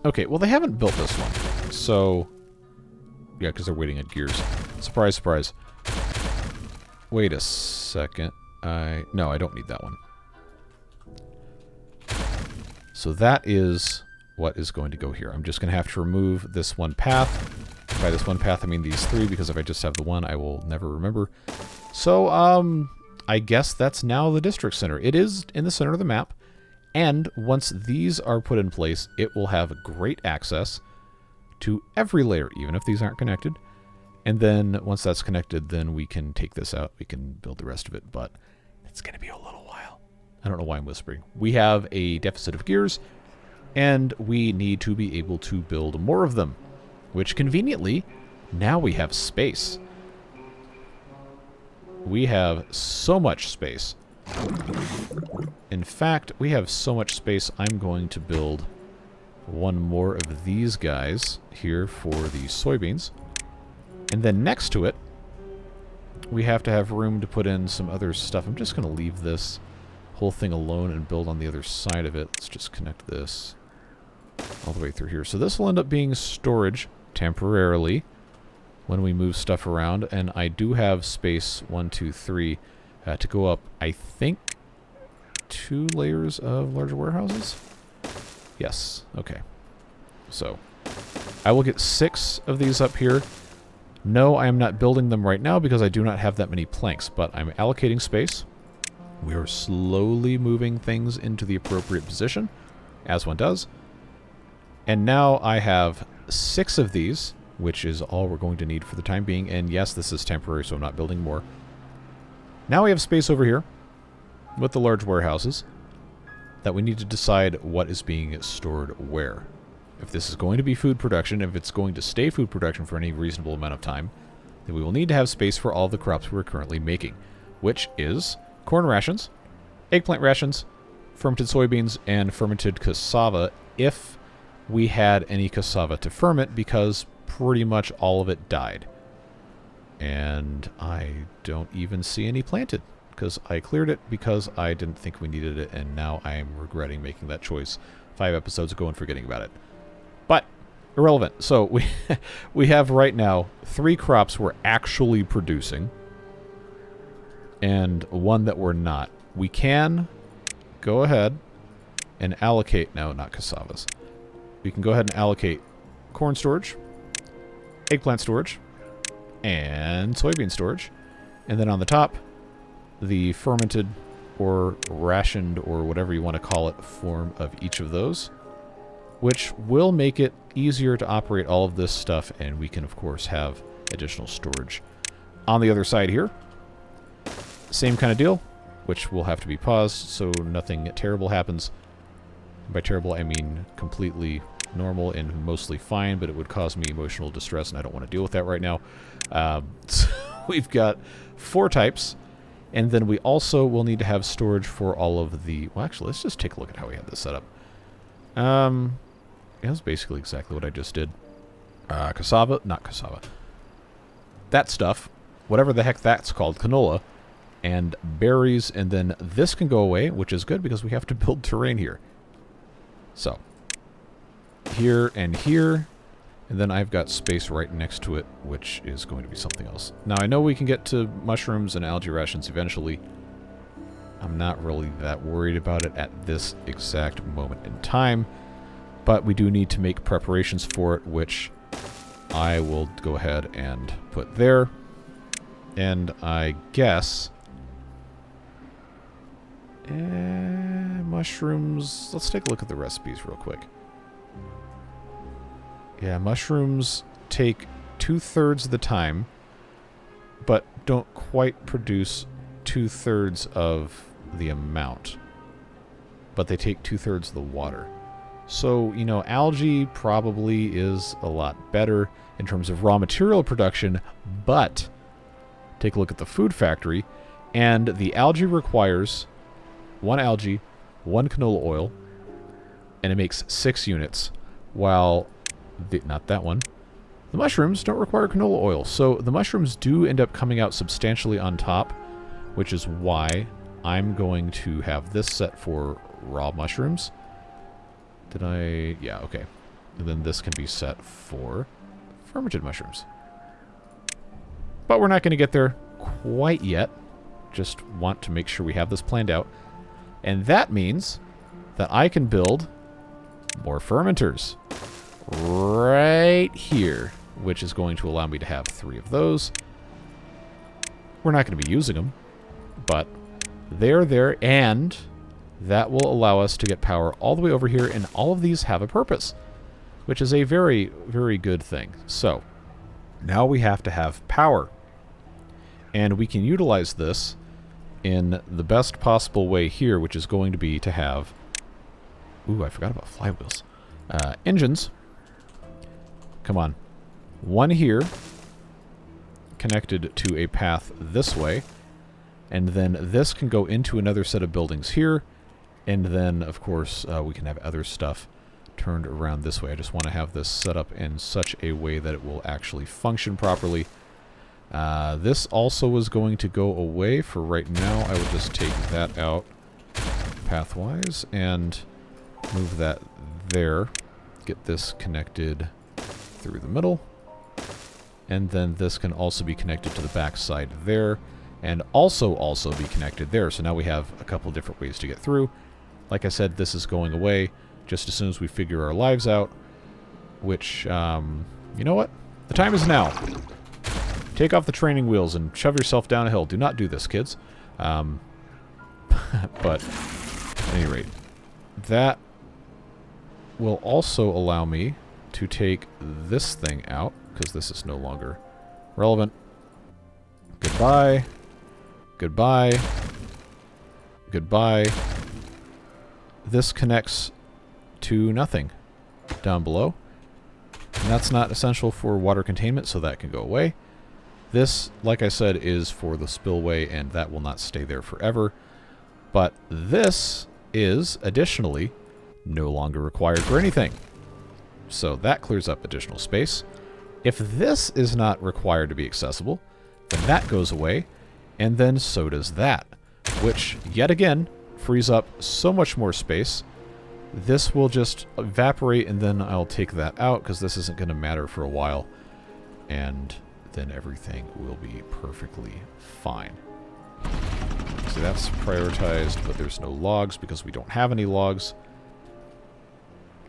Okay, well, they haven't built this one. So, yeah, because they're waiting at gears. Surprise, surprise. Wait a second. No, I don't need that one. So that is what is going to go here. I'm just going to have to remove this one path. By this one path, I mean these three, because if I just have the one, I will never remember. So, I guess that's now the district center. It is in the center of the map, and once these are put in place, it will have great access to every layer, even if these aren't connected. And then, once that's connected, then we can take this out. We can build the rest of it, but it's going to be a little while. I don't know why I'm whispering. We have a deficit of gears, and we need to be able to build more of them, which conveniently, now we have space. We have so much space. In fact, we have so much space, I'm going to build one more of these guys here for the soybeans. And then next to it, we have to have room to put in some other stuff. I'm just going to leave this whole thing alone and build on the other side of it. Let's just connect this all the way through here. So this will end up being storage temporarily when we move stuff around. And I do have space, 1, 2, 3, to go up, I think, 2 layers of larger warehouses. Yes. Okay. So I will get 6 of these up here. No, I am not building them right now because I do not have that many planks, but I'm allocating space. We are slowly moving things into the appropriate position, as one does. And now I have 6 of these, which is all we're going to need for the time being. And yes, this is temporary, so I'm not building more. Now we have space over here with the large warehouses that we need to decide what is being stored where. If this is going to be food production, if it's going to stay food production for any reasonable amount of time, then we will need to have space for all the crops we're currently making, which is corn rations, eggplant rations, fermented soybeans, and fermented cassava if we had any cassava to ferment, because pretty much all of it died. And I don't even see any planted, because I cleared it because I didn't think we needed it, and now I am regretting making that choice 5 episodes ago and forgetting about it. But irrelevant. So we have right now 3 crops we're actually producing and 1 that we're not. We can go ahead and allocate, no, not cassavas. We can go ahead and allocate corn storage, eggplant storage, and soybean storage. And then on the top, the fermented or rationed or whatever you want to call it form of each of those, which will make it easier to operate all of this stuff, and we can of course have additional storage. On the other side here, same kind of deal, which will have to be paused so nothing terrible happens. By terrible I mean completely normal and mostly fine, but it would cause me emotional distress and I don't want to deal with that right now. So we've got 4 types. And then we also will need to have storage for all of the... Well, actually, let's just take a look at how we have this set up. Yeah, that's basically exactly what I just did. Cassava, not cassava. That stuff, whatever the heck that's called, canola, and berries, and then this can go away, which is good because we have to build terrain here. So, here and here, and then I've got space right next to it, which is going to be something else. Now, I know we can get to mushrooms and algae rations eventually. I'm not really that worried about it at this exact moment in time, but we do need to make preparations for it, which I will go ahead and put there. And I guess... mushrooms... Let's take a look at the recipes real quick. Yeah, mushrooms take 2/3 of the time, but don't quite produce 2/3 of the amount. But they take 2/3 of the water. So, you know, algae probably is a lot better in terms of raw material production, but take a look at the food factory, and the algae requires 1 algae, 1 canola oil, and it makes 6 units, while... not that one. The mushrooms don't require canola oil, so the mushrooms do end up coming out substantially on top, which is why I'm going to have this set for raw mushrooms. Did I... yeah, okay. And then this can be set for fermented mushrooms. But we're not going to get there quite yet. Just want to make sure we have this planned out. And that means that I can build more fermenters right here, which is going to allow me to have 3 of those. We're not going to be using them, but they're there, and that will allow us to get power all the way over here, and all of these have a purpose, which is a very, very good thing. So, now we have to have power, and we can utilize this in the best possible way here, which is going to be to have... ooh, I forgot about flywheels. Engines. Come on. 1 here, connected to a path this way, and then this can go into another set of buildings here, and then, of course, we can have other stuff turned around this way. I just want to have this set up in such a way that it will actually function properly. This also is going to go away for right now. I will just take that out pathwise and move that there. Get this connected through the middle, and then this can also be connected to the back side there, and also be connected there. So now we have a couple different ways to get through. Like I said, this is going away just as soon as we figure our lives out, which, you know what? The time is now. Take off the training wheels and shove yourself down a hill. Do not do this, kids. But at any rate, that will also allow me to take this thing out, because this is no longer relevant. Goodbye. Goodbye. Goodbye. This connects to nothing down below. And that's not essential for water containment, so that can go away. This, like I said, is for the spillway, and that will not stay there forever. But this is, additionally, no longer required for anything. So that clears up additional space. If this is not required to be accessible, then that goes away, and then so does that, which, yet again, frees up so much more space. This will just evaporate, and then I'll take that out, because this isn't going to matter for a while, and then everything will be perfectly fine. So that's prioritized, but there's no logs, because we don't have any logs.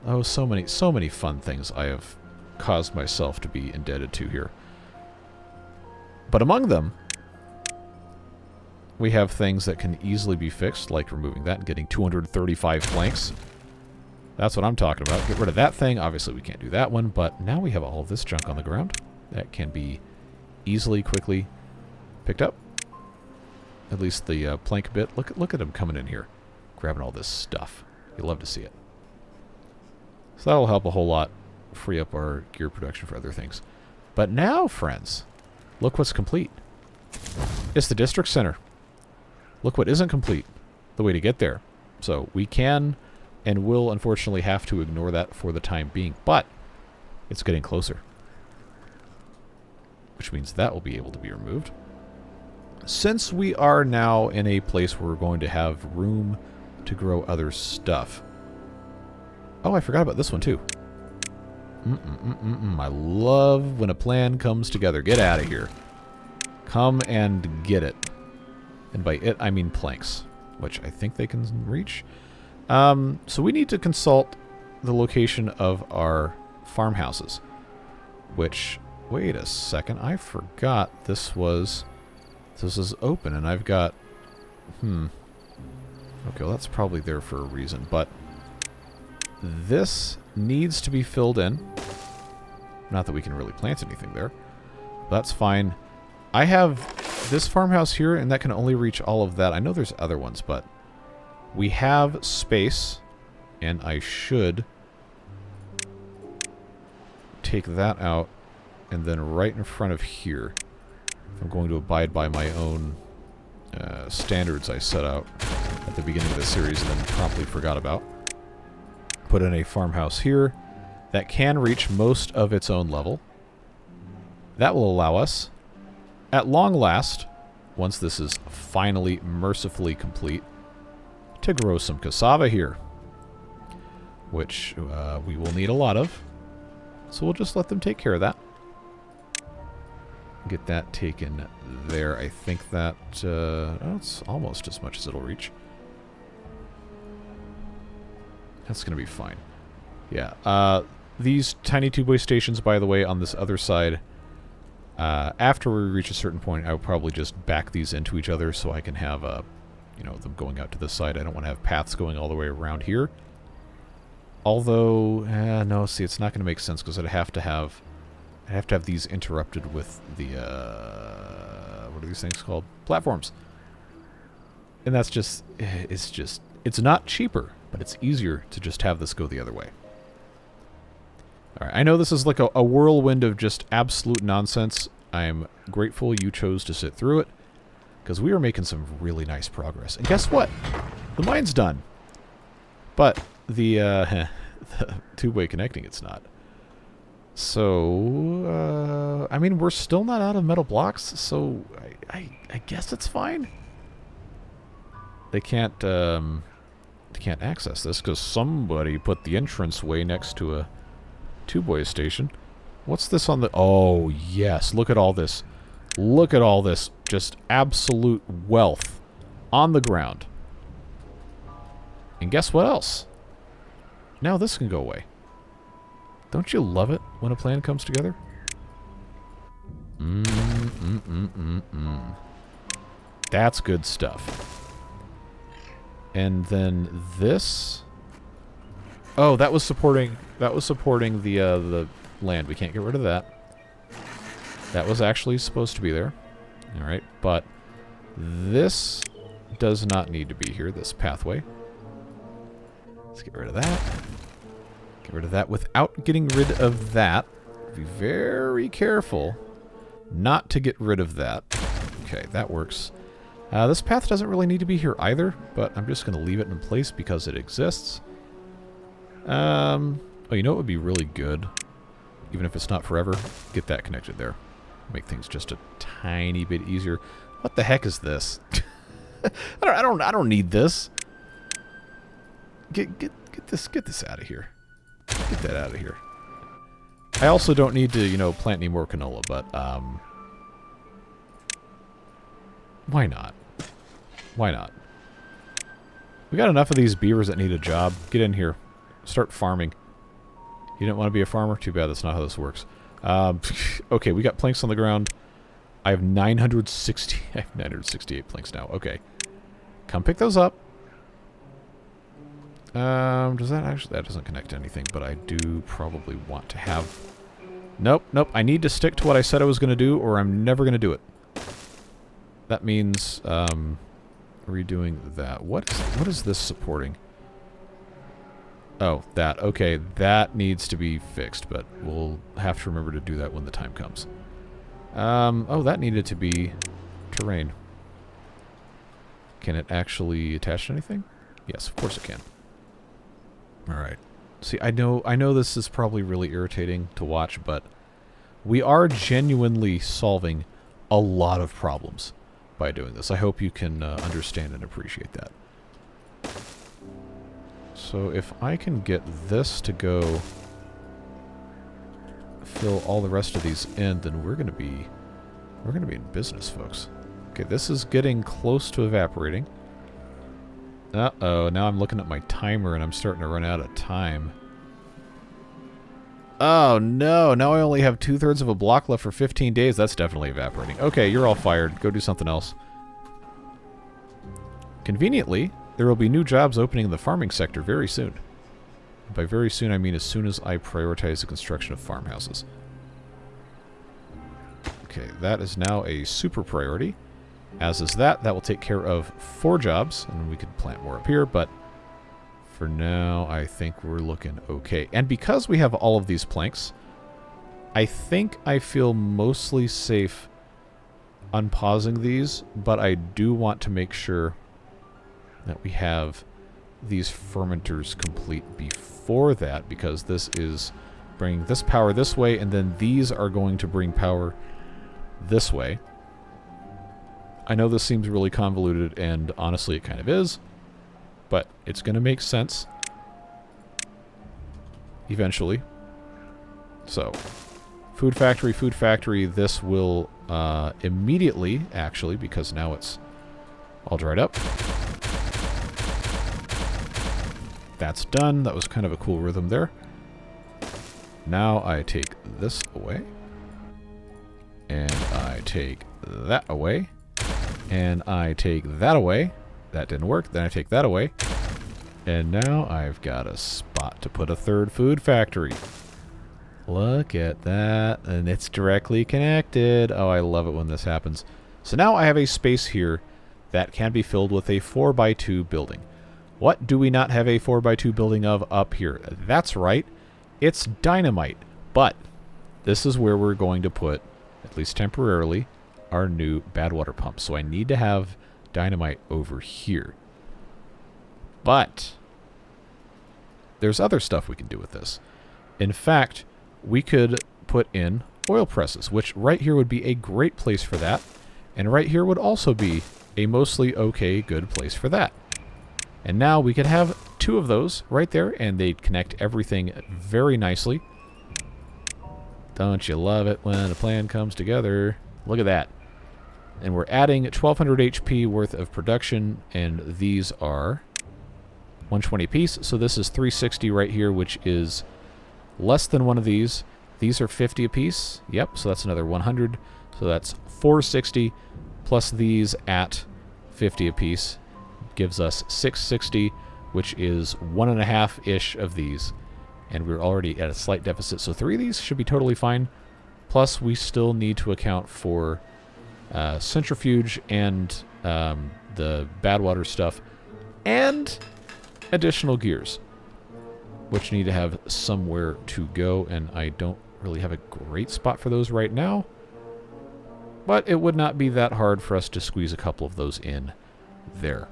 Oh, so many fun things I have caused myself to be indebted to here. But among them, we have things that can easily be fixed, like removing that and getting 235 planks. That's what I'm talking about. Get rid of that thing. Obviously, we can't do that one, but now we have all of this junk on the ground that can be easily, quickly picked up. At least the plank bit. Look at him coming in here, grabbing all this stuff. You'll love to see it. So that'll help a whole lot, free up our gear production for other things. But now, friends, look what's complete. It's the district center. Look what isn't complete. The way to get there. So we can and will unfortunately have to ignore that for the time being, but it's getting closer. Which means that will be able to be removed. Since we are now in a place where we're going to have room to grow other stuff. Oh, I forgot about this one too. I love when a plan comes together. Get out of here. Come and get it. And by it, I mean planks, which I think they can reach. So we need to consult the location of our farmhouses, which, wait a second, I forgot this is open, and I've got, okay, well, that's probably there for a reason, but this needs to be filled in. Not that we can really plant anything there. That's fine. I have this farmhouse here, and that can only reach all of that. I know there's other ones, but we have space, and I should take that out, and then right in front of here, if I'm going to abide by my own standards I set out at the beginning of the series and then promptly forgot about. Put in a farmhouse here that can reach most of its own level. That will allow us, at long last, once this is finally mercifully complete, to grow some cassava here, which we will need a lot of. So we'll just let them take care of that. Get that taken there. I think that it's almost as much as it'll reach. That's going to be fine. Yeah. These tiny two-way stations, by the way, on this other side, after we reach a certain point, I will probably just back these into each other so I can have, them going out to this side. I don't want to have paths going all the way around here. Although, no, see, it's not going to make sense because I'd have to have these interrupted with the, what are these things called? Platforms. And that's just, it's not cheaper, but it's easier to just have this go the other way. Alright, I know this is like a whirlwind of just absolute nonsense. I'm grateful you chose to sit through it, because we are making some really nice progress. And guess what? The mine's done. But the, the two-way connecting, it's not. So, I mean, we're still not out of metal blocks, so I guess it's fine. They can't access this because somebody put the entranceway next to a two-way station. What's this on the... Oh, yes. Look at all this. Look at all this. Just absolute wealth on the ground. And guess what else? Now this can go away. Don't you love it when a plan comes together? That's good stuff. And then this... Oh, that was supporting the land. We can't get rid of that. That was actually supposed to be there. Alright, but this does not need to be here, this pathway. Let's get rid of that. Get rid of that without getting rid of that. Be very careful not to get rid of that. Okay, that works. This path doesn't really need to be here either, but I'm just going to leave it in place because it exists. Oh, you know what would be really good? Even if it's not forever, get that connected there. Make things just a tiny bit easier. What the heck is this? I don't need this. Get this out of here. Get that out of here. I also don't need to, you know, plant any more canola, but why not? Why not? We got enough of these beavers that need a job. Get in here. Start farming. You didn't want to be a farmer? Too bad, that's not how this works. Okay, we got planks on the ground. I have 968 planks now. Okay. Come pick those up. Does that actually... That doesn't connect to anything, but I do probably want to have... Nope, nope. I need to stick to what I said I was going to do, or I'm never going to do it. That means, redoing that. What is this supporting? Oh, that. Okay, that needs to be fixed, but we'll have to remember to do that when the time comes. Oh, that needed to be terrain. Can it actually attach to anything? Yes, of course it can. Alright. See, I know this is probably really irritating to watch, but we are genuinely solving a lot of problems by doing this. I hope you can understand and appreciate that. So if I can get this to go fill all the rest of these in, then we're gonna be in business, folks. Okay, this is getting close to evaporating. Uh-oh, now I'm looking at my timer and I'm starting to run out of time. Oh no, now I only have 2/3 of a block left for 15 days. That's definitely evaporating. Okay, you're all fired. Go do something else. Conveniently, there will be new jobs opening in the farming sector very soon. By very soon, I mean as soon as I prioritize the construction of farmhouses. Okay, that is now a super priority. As is that. That will take care of 4 jobs, and we could plant more up here, but for now, I think we're looking okay. And because we have all of these planks, I think I feel mostly safe unpausing these, but I do want to make sure that we have these fermenters complete before that, because this is bringing this power this way, and then these are going to bring power this way. I know this seems really convoluted, and honestly it kind of is, but it's going to make sense eventually. So, food factory, this will immediately, actually, because now it's all dried up. That's done. That was kind of a cool rhythm there. Now I take this away, and I take that away, and I take that away. That didn't work. Then I take that away. And now I've got a spot to put a 3rd food factory. Look at that. And it's directly connected. Oh, I love it when this happens. So now I have a space here that can be filled with a 4x2 building. What do we not have a 4x2 building of up here? That's right. It's dynamite. But this is where we're going to put, at least temporarily, our new bad water pump. So I need to have dynamite over here. But there's other stuff we can do with this. In fact, we could put in oil presses, which right here would be a great place for that. And right here would also be a mostly okay, good place for that. And now we could have 2 of those right there, and they'd connect everything very nicely. Don't you love it when a plan comes together? Look at that. And we're adding 1200 HP worth of production, and these are 120 apiece. So this is 360 right here, which is less than one of these. These are 50 apiece. Yep, so that's another 100. So So that's 460 plus these at 50 apiece gives us 660, which is 1.5-ish of these. And we're already at a slight deficit, so 3 of these should be totally fine. Plus, we still need to account for centrifuge and the bad water stuff, and additional gears, which need to have somewhere to go, and I don't really have a great spot for those right now. But it would not be that hard for us to squeeze a couple of those in there.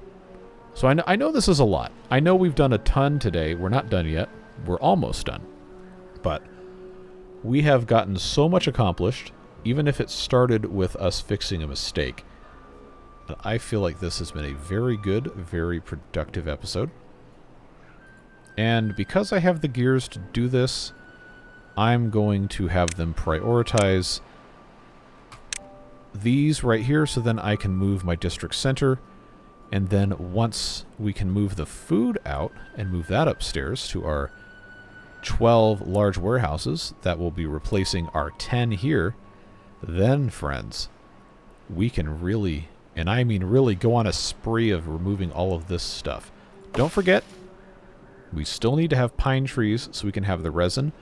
So I know this is a lot. I know we've done a ton today. We're not done yet. We're almost done. But we have gotten so much accomplished, even if it started with us fixing a mistake. But I feel like this has been a very good, very productive episode. And because I have the gears to do this, I'm going to have them prioritize these right here, so then I can move my district center. And then once we can move the food out and move that upstairs to our 12 large warehouses that will be replacing our 10 here, then, friends, we can really, and I mean really, go on a spree of removing all of this stuff. Don't forget, we still need to have pine trees so we can have the resin.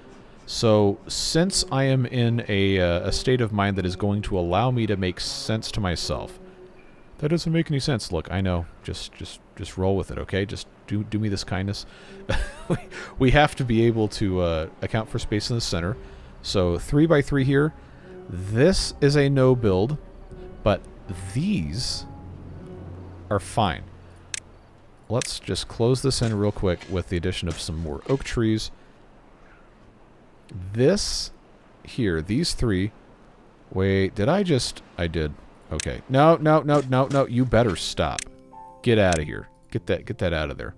So since I am in a state of mind that is going to allow me to make sense to myself, that doesn't make any sense. Look, I know. Just roll with it, okay? Just do me this kindness. We have to be able to account for space in the center. So 3 by 3 here. This is a no build, but these are fine. Let's just close this in real quick with the addition of some more oak trees. This here, these 3. Wait, did I just... I did. Okay. No. You better stop. Get out of here. Get that out of there.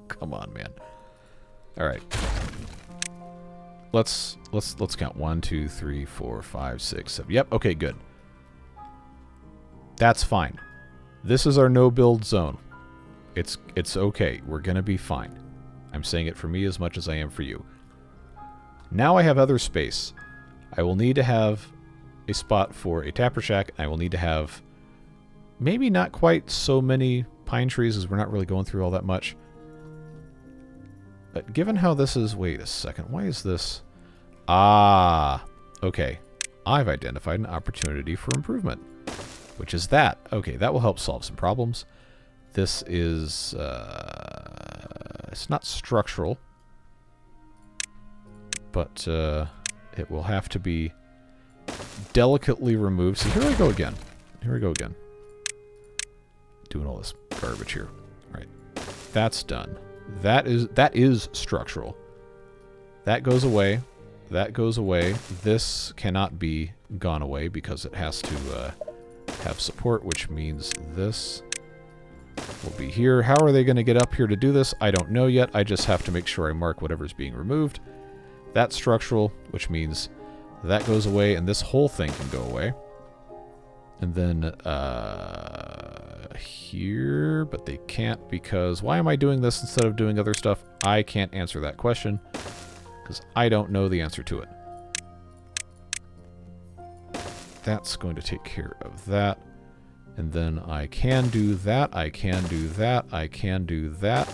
Come on, man. All right. Let's count. 1, 2, 3, 4, 5, 6, 7. Yep. Okay, good. That's fine. This is our no build zone. It's okay. We're going to be fine. I'm saying it for me as much as I am for you. Now I have other space. I will need to have a spot for a tapper shack. I will need to have maybe not quite so many pine trees, as we're not really going through all that much. But given how this is... Wait a second. Why is this... Ah, okay. I've identified an opportunity for improvement, which is that. Okay, that will help solve some problems. This is... it's not structural, but it will have to be delicately removed. So here we go again. Doing all this garbage here. All right. That's done. That is structural. That goes away. That goes away. This cannot be gone away because it has to have support, which means this will be here. How are they going to get up here to do this? I don't know yet. I just have to make sure I mark whatever's being removed. That's structural, which means that goes away, and this whole thing can go away. And then here, but they can't because... Why am I doing this instead of doing other stuff? I can't answer that question because I don't know the answer to it. That's going to take care of that. And then I can do that, I can do that, I can do that.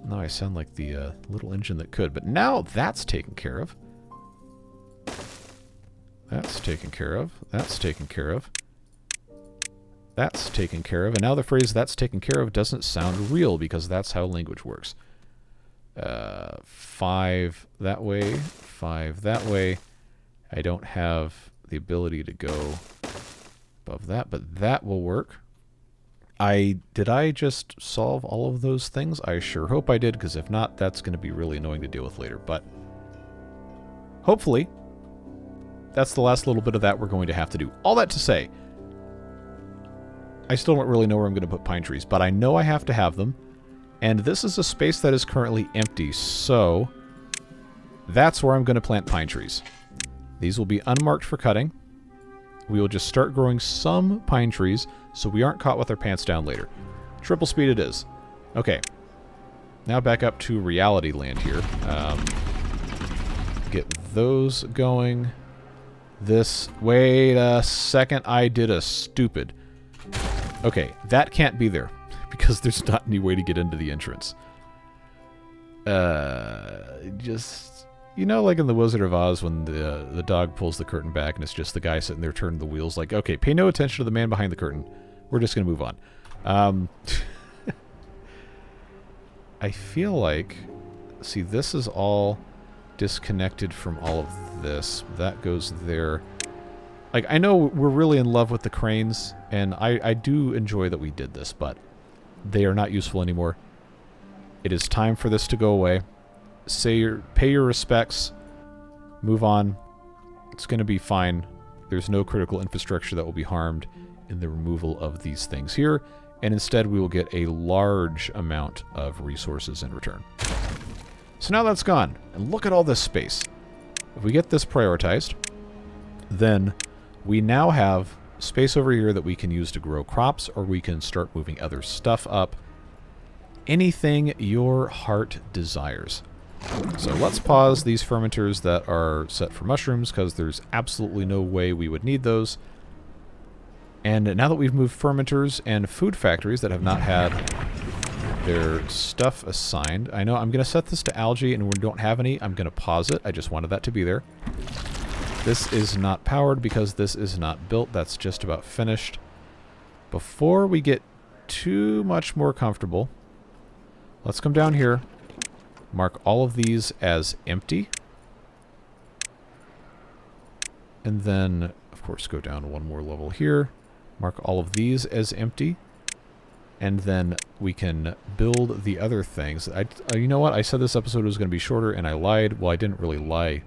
Now I sound like the little engine that could, but now that's taken care of. That's taken care of. That's taken care of. That's taken care of. And now the phrase "that's taken care of" doesn't sound real because that's how language works. 5 that way, 5 that way. I don't have the ability to go above that, but that will work. Did I just solve all of those things? I sure hope I did, because if not, that's going to be really annoying to deal with later. But hopefully, that's the last little bit of that we're going to have to do. All that to say, I still don't really know where I'm going to put pine trees, but I know I have to have them. And this is a space that is currently empty, so that's where I'm going to plant pine trees. These will be unmarked for cutting. We will just start growing some pine trees so we aren't caught with our pants down later. Triple speed it is. Okay. Now back up to reality land here. Get those going. this... Wait a second. I did a stupid... Okay, that can't be there. Because there's not any way to get into the entrance. Just... You know, like in The Wizard of Oz when the dog pulls the curtain back and it's just the guy sitting there turning the wheels like, okay, pay no attention to the man behind the curtain. We're just going to move on. I feel like... See, this is all disconnected from all of this. That goes there. Like, I know we're really in love with the cranes, and I do enjoy that we did this, but they are not useful anymore. It is time for this to go away. Pay your respects. Move on. It's going to be fine. There's no critical infrastructure that will be harmed in the removal of these things here, and instead we will get a large amount of resources in return. So now that's gone, and look at all this space. If we get this prioritized, then we now have space over here that we can use to grow crops, or we can start moving other stuff up. Anything your heart desires. So let's pause these fermenters that are set for mushrooms, because there's absolutely no way we would need those. And now that we've moved fermenters and food factories that have not had their stuff assigned, I know I'm going to set this to algae, and we don't have any. I'm going to pause it. I just wanted that to be there. This is not powered because this is not built. That's just about finished. Before we get too much more comfortable, let's come down here, mark all of these as empty, and then, of course, go down one more level here, mark all of these as empty, and then we can build the other things. You know what? I said this episode was going to be shorter, and I lied. Well, I didn't really lie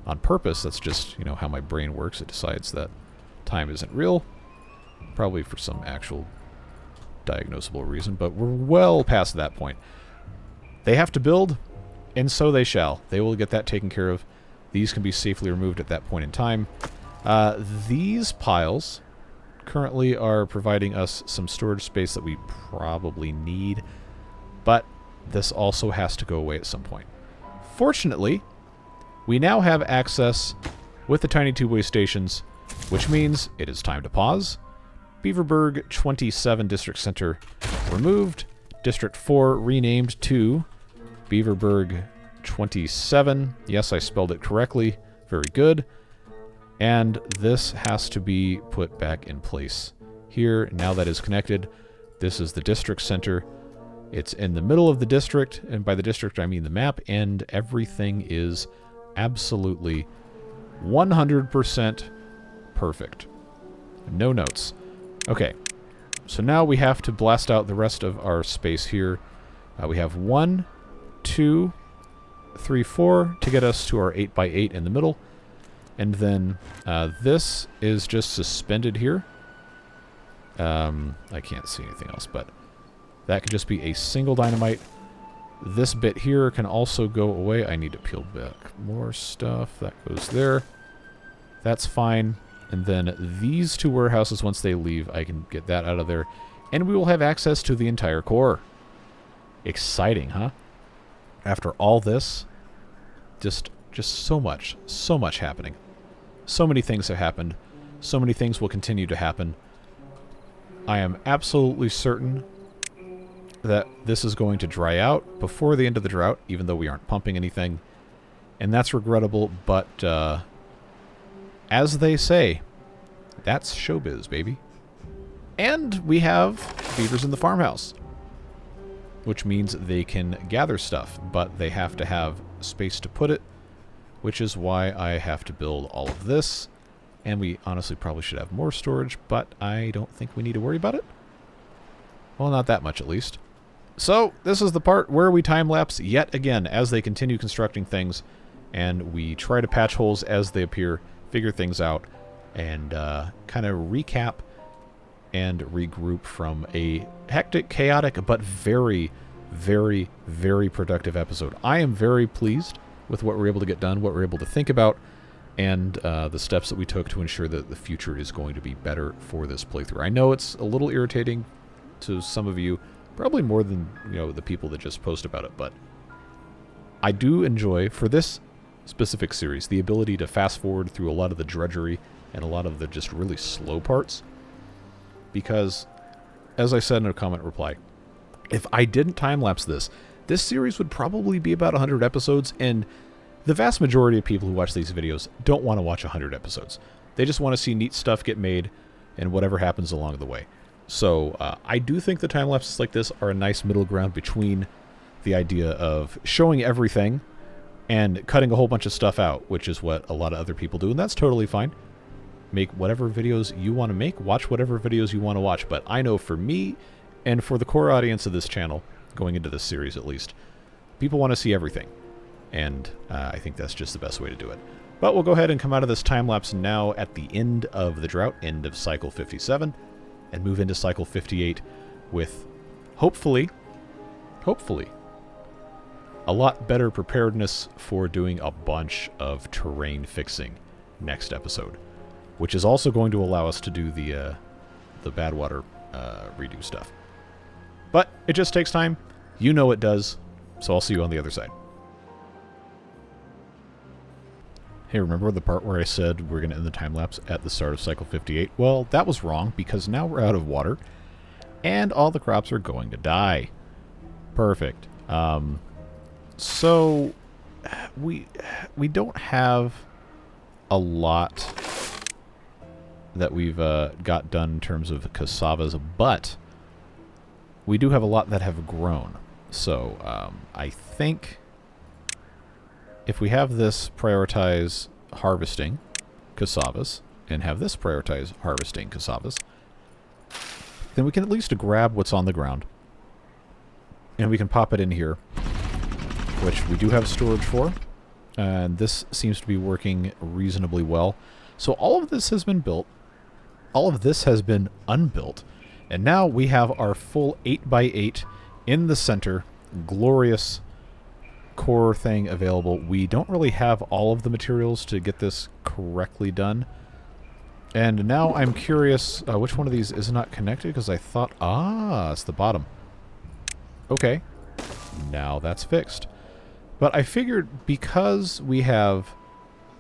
on purpose. That's just, you know, how my brain works. It decides that time isn't real, probably for some actual diagnosable reason, but we're well past that point. They have to build, and so they shall. They will get that taken care of. These can be safely removed at that point in time. These piles currently are providing us some storage space that we probably need, but this also has to go away at some point. Fortunately, we now have access with the tiny two-way stations, which means it is time to pause. Beaverburg 27 District Center removed. District 4 renamed to Beaverburg 27. Yes, I spelled it correctly. Very good. And this has to be put back in place here. Now that is connected. This is the district center. It's in the middle of the district, and by the district I mean the map, and everything is absolutely 100% perfect. No notes. Okay, so now we have to blast out the rest of our space here. We have 1, 2, 3, 4 to get us to our 8x8 in the middle. And then this is just suspended here. I can't see anything else, but that could just be a single dynamite. This bit here can also go away. I need to peel back more stuff. That goes there. That's fine. And then these two warehouses, once they leave, I can get that out of there. And we will have access to the entire core. Exciting, huh? After all this, just so much happening. So many things have happened. So many things will continue to happen. I am absolutely certain that this is going to dry out before the end of the drought, even though we aren't pumping anything. And that's regrettable, but as they say, that's showbiz, baby. And we have beavers in the farmhouse, which means they can gather stuff, but they have to have space to put it, which is why I have to build all of this. And we honestly probably should have more storage, but I don't think we need to worry about it. Well, not that much, at least. So, this is the part where we time-lapse yet again as they continue constructing things, and we try to patch holes as they appear, figure things out, and kind of recap and regroup from a hectic, chaotic, but very, very, very productive episode. I am very pleased with what we're able to get done, what we're able to think about, and the steps that we took to ensure that the future is going to be better for this playthrough. I know it's a little irritating to some of you, probably more than, you know, the people that just post about it, but I do enjoy, for this specific series. The ability to fast forward through a lot of the drudgery and a lot of the just really slow parts. Because, as I said in a comment reply, if I didn't time-lapse this series would probably be about 100 episodes, and the vast majority of people who watch these videos don't want to watch 100 episodes. They just want to see neat stuff get made and whatever happens along the way. So I do think the time-lapses like this are a nice middle ground between the idea of showing everything and cutting a whole bunch of stuff out, which is what a lot of other people do, and that's totally fine. Make whatever videos you want to make, watch whatever videos you want to watch, but I know for me, and for the core audience of this channel, going into this series at least, people want to see everything, and I think that's just the best way to do it. But we'll go ahead and come out of this time-lapse now at the end of the drought, end of cycle 57, and move into cycle 58 with, hopefully, a lot better preparedness for doing a bunch of terrain fixing next episode, which is also going to allow us to do the bad water redo stuff. But it just takes time. You know it does. So I'll see you on the other side. Hey, remember the part where I said we're going to end the time-lapse at the start of cycle 58? Well, that was wrong, because now we're out of water, and all the crops are going to die. Perfect. So we don't have a lot that we've got done in terms of cassavas, but we do have a lot that have grown. So I think if we have this prioritize harvesting cassavas and have this prioritize harvesting cassavas, then we can at least grab what's on the ground and we can pop it in here, which we do have storage for, and this seems to be working reasonably well. So all of this has been built, all of this has been unbuilt, and now we have our full 8x8 in the center, glorious core thing available. We don't really have all of the materials to get this correctly done, and now I'm curious which one of these is not connected, because I thought, it's the bottom. Okay, now that's fixed. But I figured because we have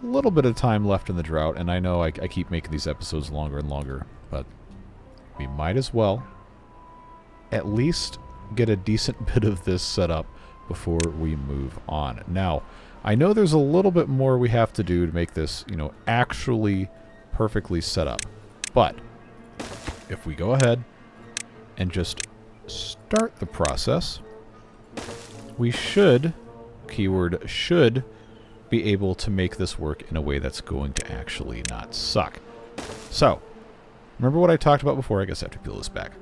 a little bit of time left in the drought, and I know I keep making these episodes longer and longer, but we might as well at least get a decent bit of this set up before we move on. Now, I know there's a little bit more we have to do to make this, actually perfectly set up. But if we go ahead and just start the process, we should, keyword should, be able to make this work in a way that's going to actually not suck. So, remember what I talked about before? I guess I have to peel this back.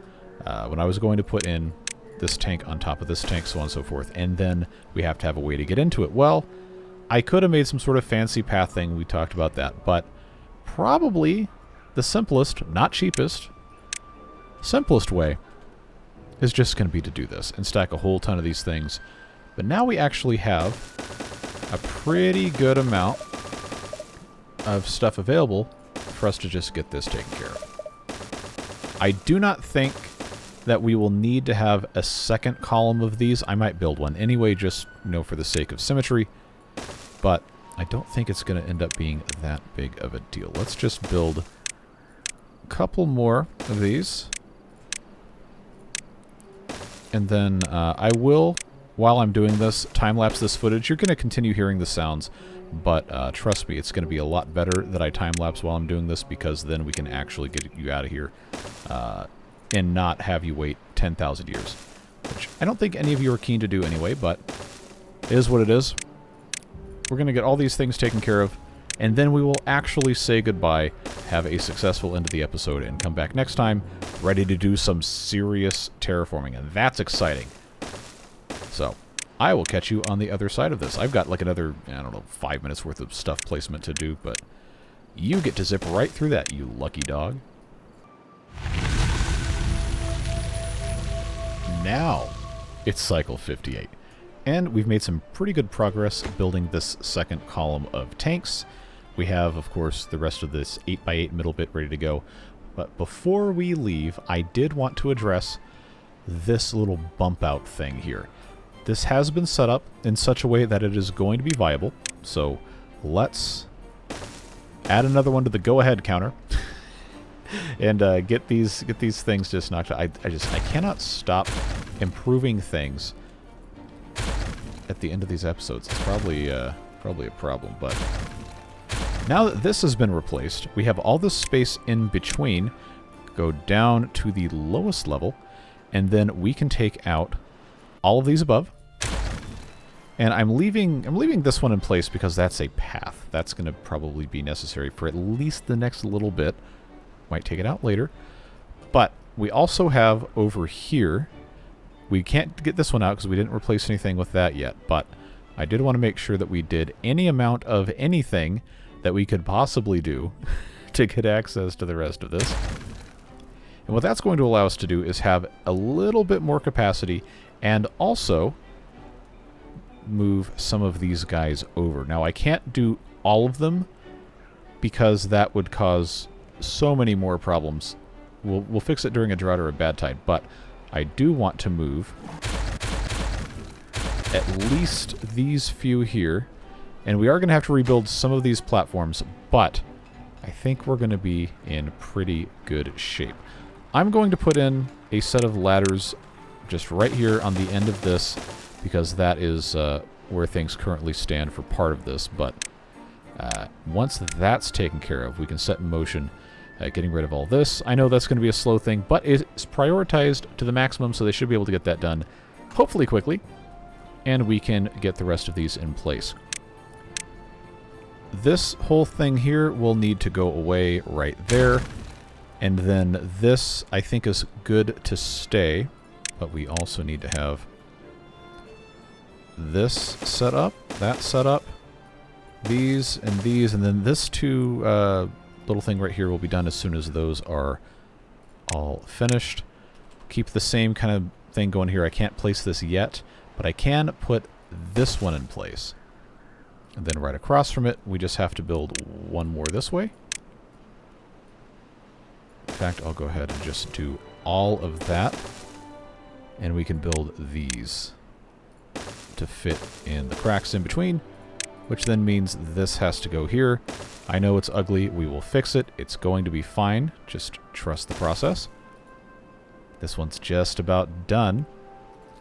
When I was going to put in this tank on top of this tank, so on and so forth, and then we have to have a way to get into it. Well, I could have made some sort of fancy path thing. We talked about that, but probably the simplest, not cheapest, simplest way is just going to be to do this and stack a whole ton of these things. But now we actually have a pretty good amount of stuff available for us to just get this taken care of. I do not think that we will need to have a second column of these. I might build one anyway, just, for the sake of symmetry. But I don't think it's going to end up being that big of a deal. Let's just build a couple more of these. And then I will, while I'm doing this, time-lapse this footage. You're going to continue hearing the sounds, but trust me, it's going to be a lot better that I time-lapse while I'm doing this, because then we can actually get you out of here and not have you wait 10,000 years. Which I don't think any of you are keen to do anyway, but it is what it is. We're going to get all these things taken care of, and then we will actually say goodbye, have a successful end of the episode, and come back next time ready to do some serious terraforming, and that's exciting. So, I will catch you on the other side of this. I've got like another, 5 minutes worth of stuff placement to do, but you get to zip right through that, you lucky dog. Now, it's cycle 58. And we've made some pretty good progress building this second column of tanks. We have, of course, the rest of this 8x8 middle bit ready to go. But before we leave, I did want to address this little bump out thing here. This has been set up in such a way that it is going to be viable. So let's add another one to the go-ahead counter. And get these things just knocked out. I cannot stop improving things at the end of these episodes. It's probably a problem, but now that this has been replaced, we have all this space in between. Go down to the lowest level, and then we can take out all of these above. And I'm leaving this one in place because that's a path. That's going to probably be necessary for at least the next little bit. Might take it out later. But we also have over here, we can't get this one out because we didn't replace anything with that yet, but I did want to make sure that we did any amount of anything that we could possibly do to get access to the rest of this. And what that's going to allow us to do is have a little bit more capacity and also move some of these guys over. Now I can't do all of them because that would cause so many more problems. We'll fix it during a drought or a bad tide, but I do want to move at least these few here, and we are going to have to rebuild some of these platforms, but I think we're going to be in pretty good shape. I'm going to put in a set of ladders just right here on the end of this because that is where things currently stand for part of this, but once that's taken care of, we can set in motion getting rid of all this. I know that's going to be a slow thing, but it's prioritized to the maximum, so they should be able to get that done hopefully quickly, and we can get the rest of these in place. This whole thing here will need to go away right there, and then this I think is good to stay, but we also need to have this set up, that set up, these, and then this two little thing right here will be done as soon as those are all finished. Keep the same kind of thing going here. I can't place this yet, but I can put this one in place. And then right across from it, we just have to build one more this way. In fact, I'll go ahead and just do all of that. And we can build these to fit in the cracks in between, which then means this has to go here. I know it's ugly. We will fix it. It's going to be fine. Just trust the process. This one's just about done.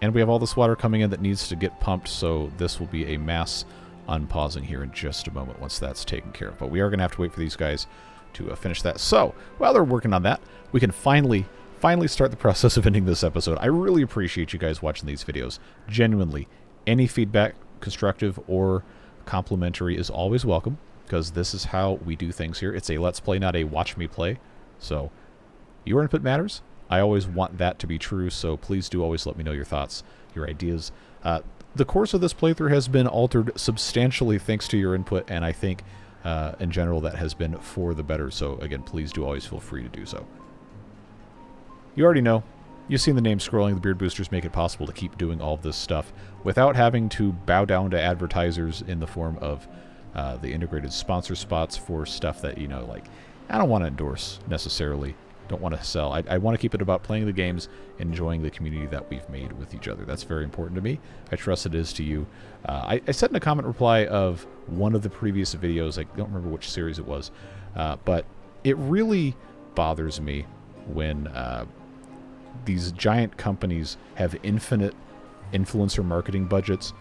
And we have all this water coming in that needs to get pumped, so this will be a mass unpausing here in just a moment once that's taken care of. But we are going to have to wait for these guys to finish that. So, while they're working on that, we can finally start the process of ending this episode. I really appreciate you guys watching these videos. Genuinely, any feedback, constructive or complimentary, is always welcome, because this is how we do things here. It's a let's play, not a watch me play. So, your input matters. I always want that to be true, so please do always let me know your thoughts, your ideas. The course of this playthrough has been altered substantially thanks to your input, and I think in general that has been for the better. So again, please do always feel free to do so. You already know. You've seen the name scrolling. The Beard Boosters make it possible to keep doing all of this stuff without having to bow down to advertisers in the form of the integrated sponsor spots for stuff that, you know, like, I don't want to endorse necessarily. Don't want to sell. I want to keep it about playing the games, enjoying the community that we've made with each other. That's very important to me. I trust it is to you. I said in a comment reply of one of the previous videos, I don't remember which series it was, but it really bothers me when these giant companies have infinite influencer marketing budgets,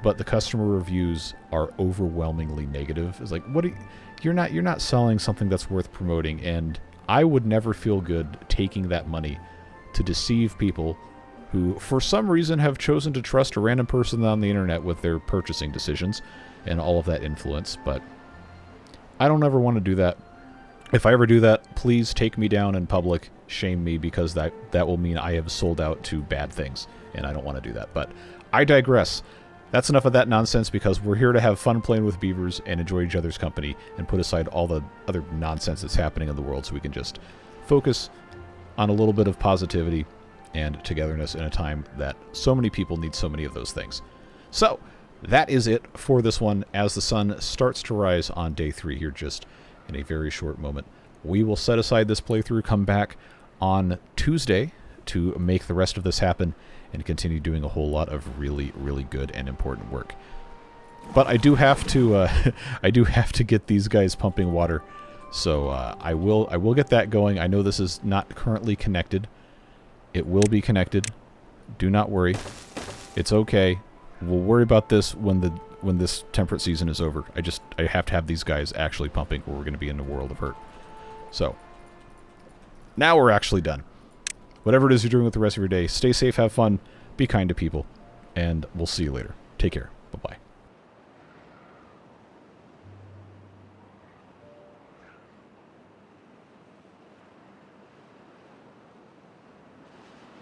but the customer reviews are overwhelmingly negative. It's like, what? You're not selling something that's worth promoting, and I would never feel good taking that money to deceive people who, for some reason, have chosen to trust a random person on the internet with their purchasing decisions and all of that influence. But I don't ever want to do that. If I ever do that, please take me down in public, shame me, because that will mean I have sold out to bad things, and I don't want to do that. But I digress. That's enough of that nonsense, because we're here to have fun playing with beavers and enjoy each other's company and put aside all the other nonsense that's happening in the world so we can just focus on a little bit of positivity and togetherness in a time that so many people need so many of those things. So, that is it for this one. As the sun starts to rise on day 3 here just in a very short moment, we will set aside this playthrough, come back on Tuesday to make the rest of this happen, and continue doing a whole lot of really, really good and important work. But I do have to I do have to get these guys pumping water. So I will get that going. I know this is not currently connected. It will be connected. Do not worry. It's okay. We'll worry about this when this temperate season is over. I have to have these guys actually pumping, or we're going to be in a world of hurt. So now we're actually done. Whatever it is you're doing with the rest of your day, stay safe, have fun, be kind to people, and we'll see you later. Take care. Bye-bye.